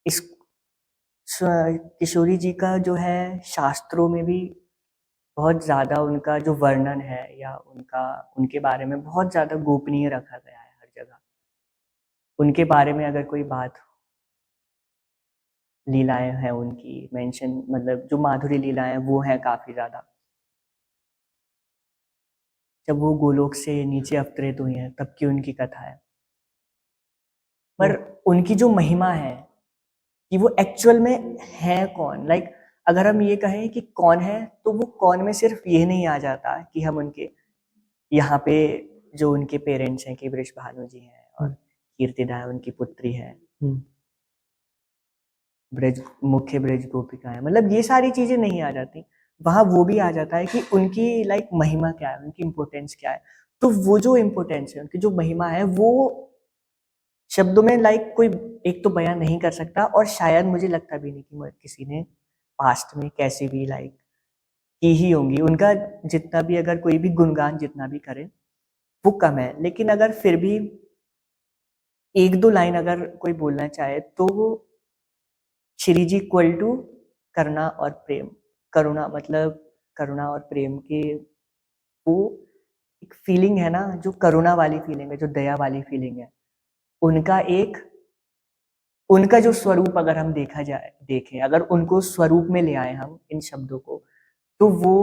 इस किशोरी जी का जो है शास्त्रों में भी बहुत ज़्यादा उनका जो वर्णन है या उनका उनके बारे में बहुत ज़्यादा गोपनीय रखा गया है हर जगह। उनके बारे में अगर कोई बात लीलाएं हैं उनकी मेंशन मतलब जो माधुरी लीलाएं वो हैं काफ़ी ज़्यादा। जब वो गोलोक से नीचे अवतरित हुई हैं तब की उनकी कथा है, पर उनकी जो महिमा है कि वो एक्चुअल में है कौन, लाइक अगर हम ये कहें कि कौन है तो वो कौन में सिर्फ ये नहीं आ जाता कि हम उनके यहाँ पे जो उनके पेरेंट्स हैं कि वृष भानु जी हैं और कीर्तिदा उनकी पुत्री है, ब्रज मुख्य ब्रज गोपिका है, मतलब ये सारी चीजें नहीं आ जाती। वहां वो भी आ जाता है कि उनकी लाइक महिमा क्या है, उनकी इम्पोर्टेंस क्या है। तो वो जो इम्पोर्टेंस है उनकी जो महिमा है वो शब्दों में लाइक कोई एक तो बयान नहीं कर सकता, और शायद मुझे लगता भी नहीं कि किसी ने पास्ट में कैसे भी लाइक की ही होंगी। उनका जितना भी अगर कोई भी गुणगान जितना भी करे वो कम है, लेकिन अगर फिर भी एक दो लाइन अगर कोई बोलना चाहे तो वो श्री जी इक्वल टू करुणा और प्रेम। करुणा मतलब करुणा और प्रेम के वो एक फीलिंग है ना, जो करुणा वाली फीलिंग है, जो दया वाली फीलिंग है, उनका एक उनका जो स्वरूप अगर हम देखा जाए देखें अगर उनको स्वरूप में ले आए हम इन शब्दों को, तो वो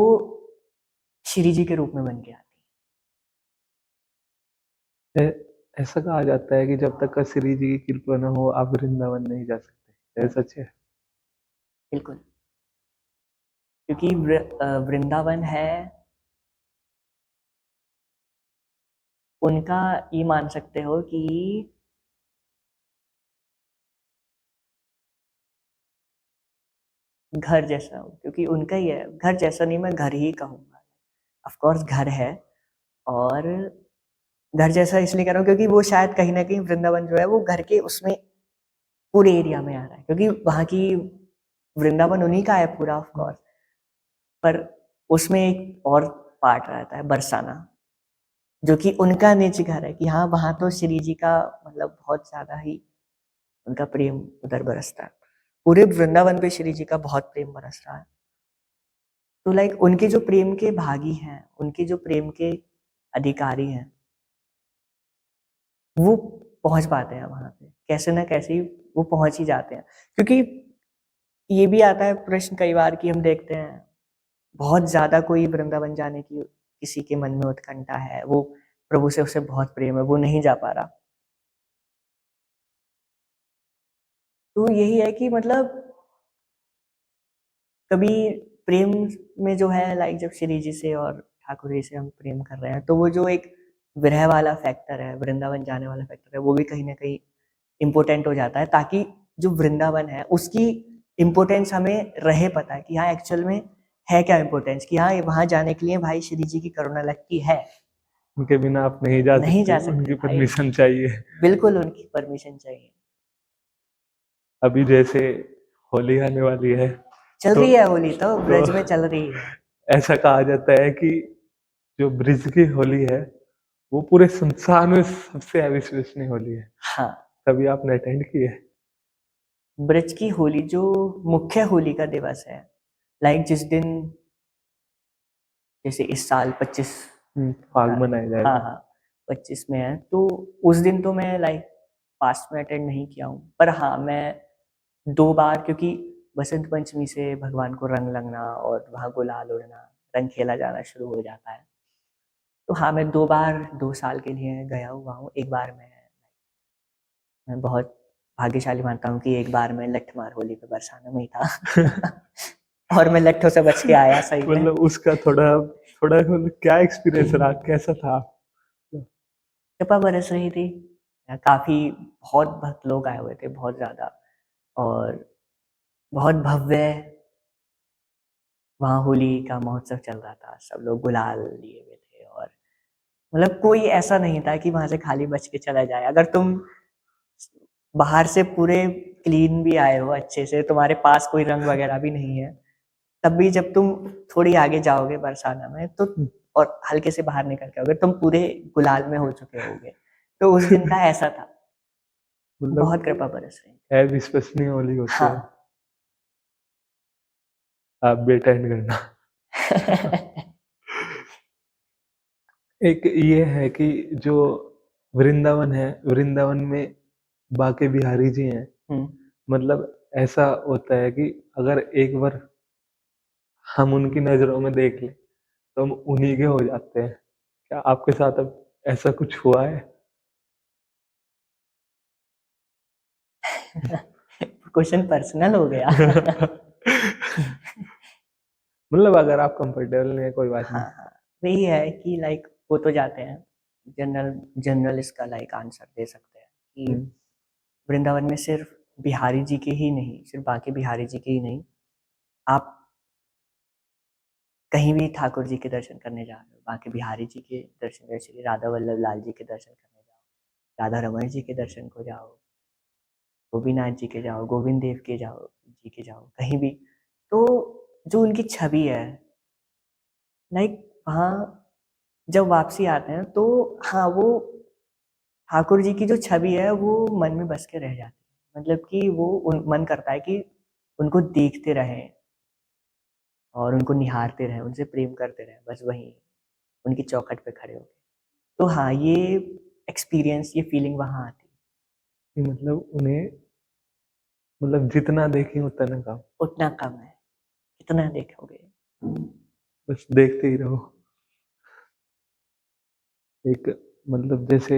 श्री जी के रूप में बन के आती ऐसा कहा जाता है कि जब तक का श्री जी की कृपा न हो आप वृंदावन नहीं जा सकते, ऐसा सच है? बिल्कुल, क्योंकि वृंदावन है उनका, ये मान सकते हो कि घर जैसा हूँ, क्योंकि उनका ही है। घर जैसा नहीं, मैं घर ही कहूँगा। ऑफ कोर्स घर है, और घर जैसा इसलिए कह रहा हूँ क्योंकि वो शायद कहीं न कहीं वृंदावन जो है वो घर के उसमें पूरे एरिया में आ रहा है, क्योंकि वहाँ की वृंदावन उन्हीं का है पूरा ऑफ कोर्स। पर उसमें एक और पार्ट रहता है बरसाना, जो कि उनका निज घर है, कि हाँ वहाँ तो श्री जी का मतलब बहुत ज़्यादा ही उनका प्रेम उधर बरसता है। पूरे वृंदावन पे श्री जी का बहुत प्रेम बरस रहा है। तो लाइक उनके जो प्रेम के भागी हैं, उनके जो प्रेम के अधिकारी हैं, वो पहुँच पाते हैं वहाँ पे। कैसे न कैसे ही वो पहुँच ही जाते हैं। क्योंकि ये भी आता है प्रश्न कई बार कि हम देखते हैं, बहुत ज़्यादा कोई वृंदावन जाने की किसी के मन में उत्कंठा है, वो प्रभु से उसे बहुत प्रेम है, वो नहीं जा पा रहा। तो यही है कि मतलब कभी प्रेम में जो है लाइक जब श्री जी से और ठाकुर जी से हम प्रेम कर रहे हैं, तो वो जो एक विरह वाला फैक्टर है, वृंदावन जाने वाला फैक्टर है, वो भी कहीं न कहीं इम्पोर्टेंट हो जाता है, ताकि जो वृंदावन है उसकी इम्पोर्टेंस हमें रहे पता कि हाँ एक्चुअल में है क्या इम्पोर्टेंस, कि हाँ वहाँ जाने के लिए भाई श्री जी की करुणा लगती है। उनके बिना आप नहीं जा नहीं सकते, जा सकते उनकी भाई, परमिशन चाहिए। बिल्कुल उनकी परमिशन चाहिए। अभी जैसे होली आने वाली है, चल तो रही है होली, तो तो ब्रज में चल रही है। ऐसा कहा जाता है कि जो ब्रिज की होली है वो पूरे संसार में सबसे अविश्वसनीय होली है। हाँ, कभी आपने अटेंड की है? ब्रज की होली जो मुख्य होली का दिवस है, लाइक जिस दिन, जैसे इस साल 25, फाग हाँ मनाया हाँ जाएगा। हाँ, 25 में है, तो उस दिन तो मैं लाइक पास्ट में अटेंड नहीं किया हूँ, पर हाँ मैं 2 बार, क्योंकि बसंत पंचमी से भगवान को रंग लगना और वहाँ गुलाल उड़ना, रंग खेला जाना शुरू हो जाता है। तो हाँ मैं 2 बार 2 साल के लिए गया हुआ हूँ। एक बार मैं बहुत भाग्यशाली मानता हूँ कि एक बार मैं लठमार होली पे बरसाना में ही था और मैं लट्ठों से बच के आया सही में। मतलब उसका थोड़ा थोड़ा मतलब क्या एक्सपीरियंस रहा, कैसा था? कृपा बरस रही थी, काफी बहुत भक्त लोग आए हुए थे, बहुत ज्यादा, और बहुत भव्य वहाँ होली का महोत्सव चल रहा था। सब लोग गुलाल लिए हुए थे, और मतलब कोई ऐसा नहीं था कि वहां से खाली बच के चला जाए। अगर तुम बाहर से पूरे क्लीन भी आए हो, अच्छे से, तुम्हारे पास कोई रंग वगैरह भी नहीं है, तब भी जब तुम थोड़ी आगे जाओगे बरसाना में, तो और हल्के से बाहर निकल के आओगे, तुम पूरे गुलाल में हो चुके होगे। तो उस दिन का ऐसा था, बहुत कृपा मतलब बरस रही। अविश्वसनीय होली होती हाँ है। आप भी अटेंड करना। एक ये है कि जो वृंदावन है, वृंदावन में बाके बिहारी जी हैं। हम्म, मतलब ऐसा होता है कि अगर एक बार हम उनकी नजरों में देख लें तो हम उन्हीं के हो जाते हैं। क्या आपके साथ अब ऐसा कुछ हुआ है? क्वेश्चन पर्सनल हो गया। मतलब अगर आप कंफर्टेबल नहीं है कोई बात हाँ नहीं। हाँ, वही है कि लाइक वो तो जाते हैं। जनरल जनरल इसका लाइक आंसर दे सकते हैं कि हम्म, वृंदावन में सिर्फ बिहारी जी के ही नहीं, सिर्फ बाकी बिहारी जी के ही नहीं, आप कहीं भी ठाकुर जी के दर्शन करने जा रहे हो, बाकी बिहारी जी के दर्शन, जैसे राधा वल्लभ लाल जी के दर्शन करने जाओ, राधा रमन जी के दर्शन को जाओ, गोपीनाथ जी के जाओ, गोविंद देव के जाओ, जी के जाओ, कहीं भी, तो जो उनकी छवि है, लाइक वहाँ जब वापसी आते हैं, तो हाँ वो ठाकुर जी की जो छवि है वो मन में बस के रह जाती है। मतलब कि वो मन करता है कि उनको देखते रहें और उनको निहारते रहें, उनसे प्रेम करते रहें, बस वहीं उनकी चौखट पे खड़े होके। तो हाँ, ये एक्सपीरियंस, ये फीलिंग वहाँ आती है। कि मतलब उन्हें, मतलब जितना देखें उतना कम, उतना कम है, कितना देखोगे। बस देखते ही रहो। एक मतलब जैसे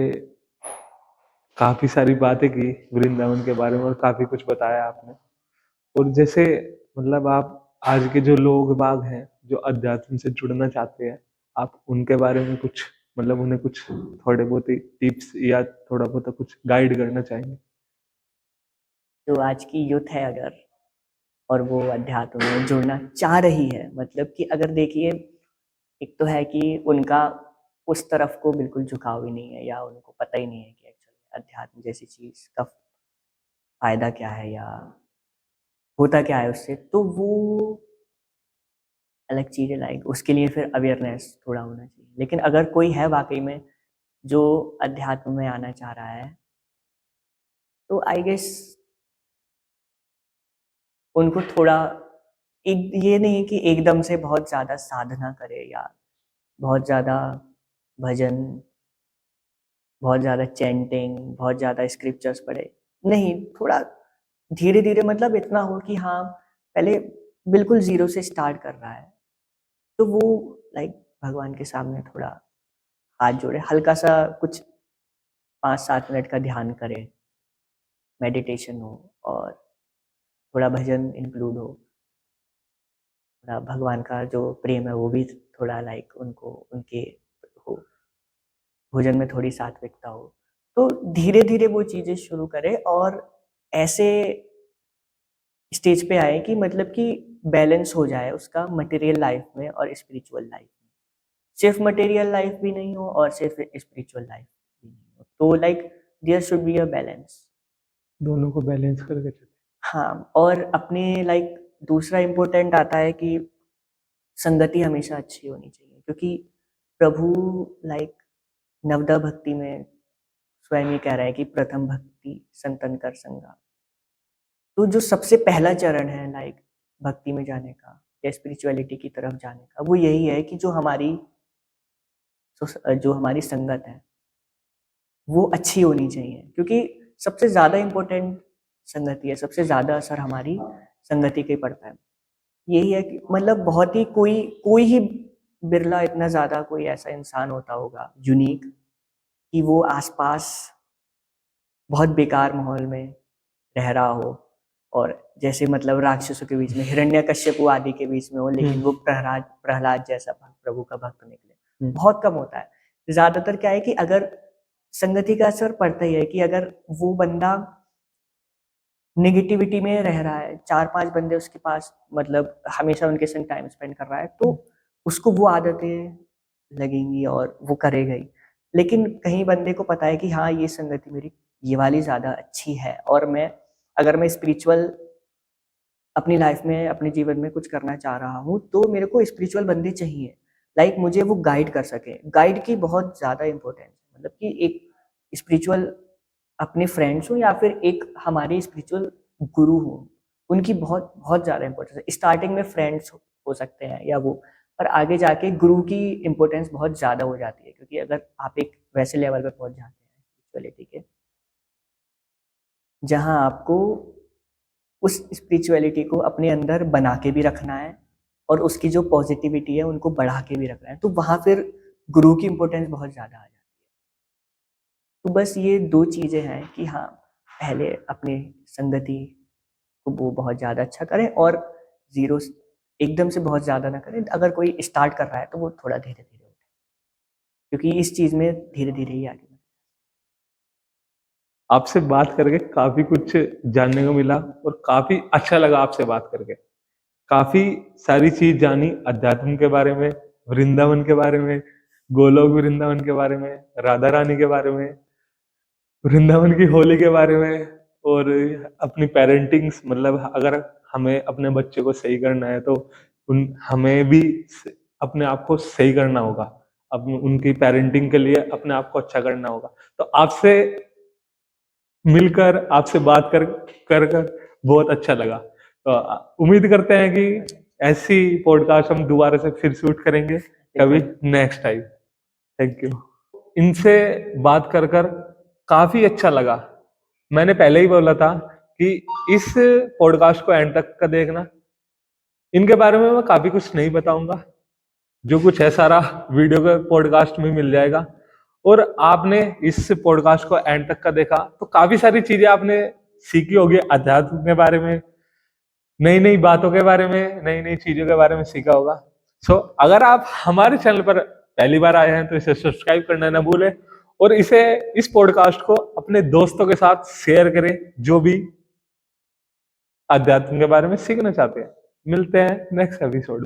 काफी सारी बातें की वृंदावन के बारे में और काफी कुछ बताया आपने। और जैसे मतलब आप आज के जो लोग बाग हैं जो अध्यात्म से जुड़ना चाहते हैं, आप उनके बारे में कुछ मतलब उन्हें कुछ थोड़े बहुत ही टिप्स या थोड़ा बहुत कुछ गाइड करना चाहेंगे? जो आज की यूथ है, अगर और वो अध्यात्म में जुड़ना चाह रही है। मतलब कि अगर देखिए, एक तो है कि उनका उस तरफ को बिल्कुल झुकाव ही नहीं है, या उनको पता ही नहीं है कि एक्चुअली अध्यात्म जैसी चीज़ का फ़ायदा क्या है या होता क्या है उससे। तो वो अलग चीज़ है, लाइक उसके लिए फिर अवेयरनेस थोड़ा होना चाहिए। लेकिन अगर कोई है वाक़ई में जो अध्यात्म में आना चाह रहा है, तो आई गेस उनको थोड़ा, एक ये नहीं कि एकदम से बहुत ज़्यादा साधना करे या बहुत ज़्यादा भजन, बहुत ज़्यादा चैंटिंग, बहुत ज़्यादा स्क्रिप्चर्स पढ़े। नहीं, थोड़ा धीरे-धीरे, मतलब इतना हो कि हाँ, पहले बिल्कुल ज़ीरो से स्टार्ट कर रहा है, तो वो लाइक भगवान के सामने थोड़ा हाथ जोड़े, हल्का-सा कुछ 5-7 मिनट का ध्यान करे, मेडिटेशन हो और थोड़ा भजन इंक्लूड हो। थोड़ा भगवान का जो प्रेम है वो भी थोड़ा लाइक उनको उनके हो, भोजन में थोड़ी सात्विकता हो। तो धीरे-धीरे वो चीज़ें शुरू करें और ऐसे स्टेज पे आए कि मतलब कि बैलेंस हो जाए उसका मटेरियल लाइफ में और स्पिरिचुअल लाइफ में। सिर्फ मटेरियल लाइफ भी नहीं हो और सिर्फ स्पिरिचुअल लाइफ भी नहीं हो। तो like there should be a balance. दोनों को बैलेंस करके चले। हाँ, और अपने लाइक दूसरा इम्पोर्टेंट आता है कि संगति हमेशा अच्छी होनी चाहिए, क्योंकि प्रभु लाइक नवदा भक्ति में स्वयं ही कह रहा है कि प्रथम भक्ति संतन कर संगा। तो जो सबसे पहला चरण है लाइक भक्ति में जाने का या स्पिरिचुअलिटी की तरफ जाने का, वो यही है कि जो हमारी संगत है वो अच्छी होनी चाहिए, क्योंकि सबसे ज़्यादा इम्पोर्टेंट संगति है, सबसे ज़्यादा असर हमारी संगति के पड़ता है। यही है कि मतलब बहुत ही कोई ही बिरला इतना ज़्यादा कोई ऐसा इंसान होता होगा यूनिक, कि वो आसपास बहुत बेकार माहौल में रह रहा हो, और जैसे मतलब राक्षसों के बीच में, हिरण्यकश्यप आदि के बीच में हो, लेकिन वो प्रहलाद प्रहलाद जैसा प्रभु का भक्त निकले। बहुत कम होता है। ज़्यादातर क्या है कि अगर संगति का असर पड़ता ही है कि अगर वो बंदा नेगेटिविटी में रह रहा है, 4-5 बंदे उसके पास मतलब हमेशा उनके संग टाइम स्पेंड कर रहा है, तो उसको वो आदतें लगेंगी और वो करेगा ही। लेकिन कहीं बंदे को पता है कि हाँ, ये संगति मेरी ये वाली ज़्यादा अच्छी है, और अगर मैं स्पिरिचुअल अपनी लाइफ में, अपने जीवन में कुछ करना चाह रहा हूँ, तो मेरे को स्पिरिचुअल बंदे चाहिए। लाइक मुझे वो गाइड कर सके। गाइड की बहुत ज़्यादा इम्पोर्टेंस है। मतलब कि एक स्पिरिचुअल अपने फ्रेंड्स हो या फिर एक हमारे स्पिरिचुअल गुरु हो, उनकी बहुत बहुत ज़्यादा इम्पोर्टेंस है। स्टार्टिंग में फ्रेंड्स हो सकते हैं या वो, पर आगे जाके गुरु की इम्पोर्टेंस बहुत ज़्यादा हो जाती है, क्योंकि अगर आप एक वैसे लेवल पर पहुंच जाते हैं स्पिरिचुअलिटी के, जहाँ आपको उस स्पिरिचुअलिटी को अपने अंदर बना के भी रखना है और उसकी जो पॉजिटिविटी है उनको बढ़ा के भी रखना है, तो वहाँ फिर गुरु की इम्पोर्टेंस बहुत ज़्यादा आ जाती है। तो बस ये 2 चीज़ें हैं कि हाँ, पहले अपनी संगति को वो बहुत ज़्यादा अच्छा करें, और ज़ीरो एकदम से बहुत ज़्यादा ना करें। अगर कोई स्टार्ट कर रहा है तो वो थोड़ा धीरे-धीरे उठे, क्योंकि इस चीज़ में धीरे-धीरे ही आगे बढ़े। आपसे बात करके काफ़ी कुछ जानने को मिला और काफ़ी अच्छा लगा आपसे बात करके। काफ़ी सारी चीज़ जानी अध्यात्म के बारे में, वृंदावन के बारे में, गोलोक वृंदावन के बारे में, राधा रानी के बारे में, वृंदावन की होली के बारे में, और अपनी पेरेंटिंग्स, मतलब अगर हमें अपने बच्चे को सही करना है तो हमें भी अपने आप को सही करना होगा। उनकी पेरेंटिंग के लिए अपने आप को अच्छा करना होगा। तो आपसे मिलकर, आपसे बात कर बहुत अच्छा लगा। तो उम्मीद करते हैं कि ऐसी पॉडकास्ट हम दोबारा से फिर शूट करेंगे कभी नेक्स्ट टाइम। Thank you. इनसे बात कर काफी अच्छा लगा। मैंने पहले ही बोला था कि इस पॉडकास्ट को एंड तक का देखना। इनके बारे में मैं काफी कुछ नहीं बताऊंगा, जो कुछ है सारा वीडियो के पॉडकास्ट में मिल जाएगा। और आपने इस पॉडकास्ट को एंड तक का देखा तो काफी सारी चीजें आपने सीखी होगी अध्यात्म के बारे में, नई नई बातों के बारे में, नई नई चीजों के बारे में सीखा होगा। अगर आप हमारे चैनल पर पहली बार आए हैं तो इसे सब्सक्राइब करना ना भूलें, और इस पॉडकास्ट को अपने दोस्तों के साथ शेयर करें, जो भी अध्यात्म के बारे में सीखना चाहते हैं। मिलते हैं नेक्स्ट एपिसोड।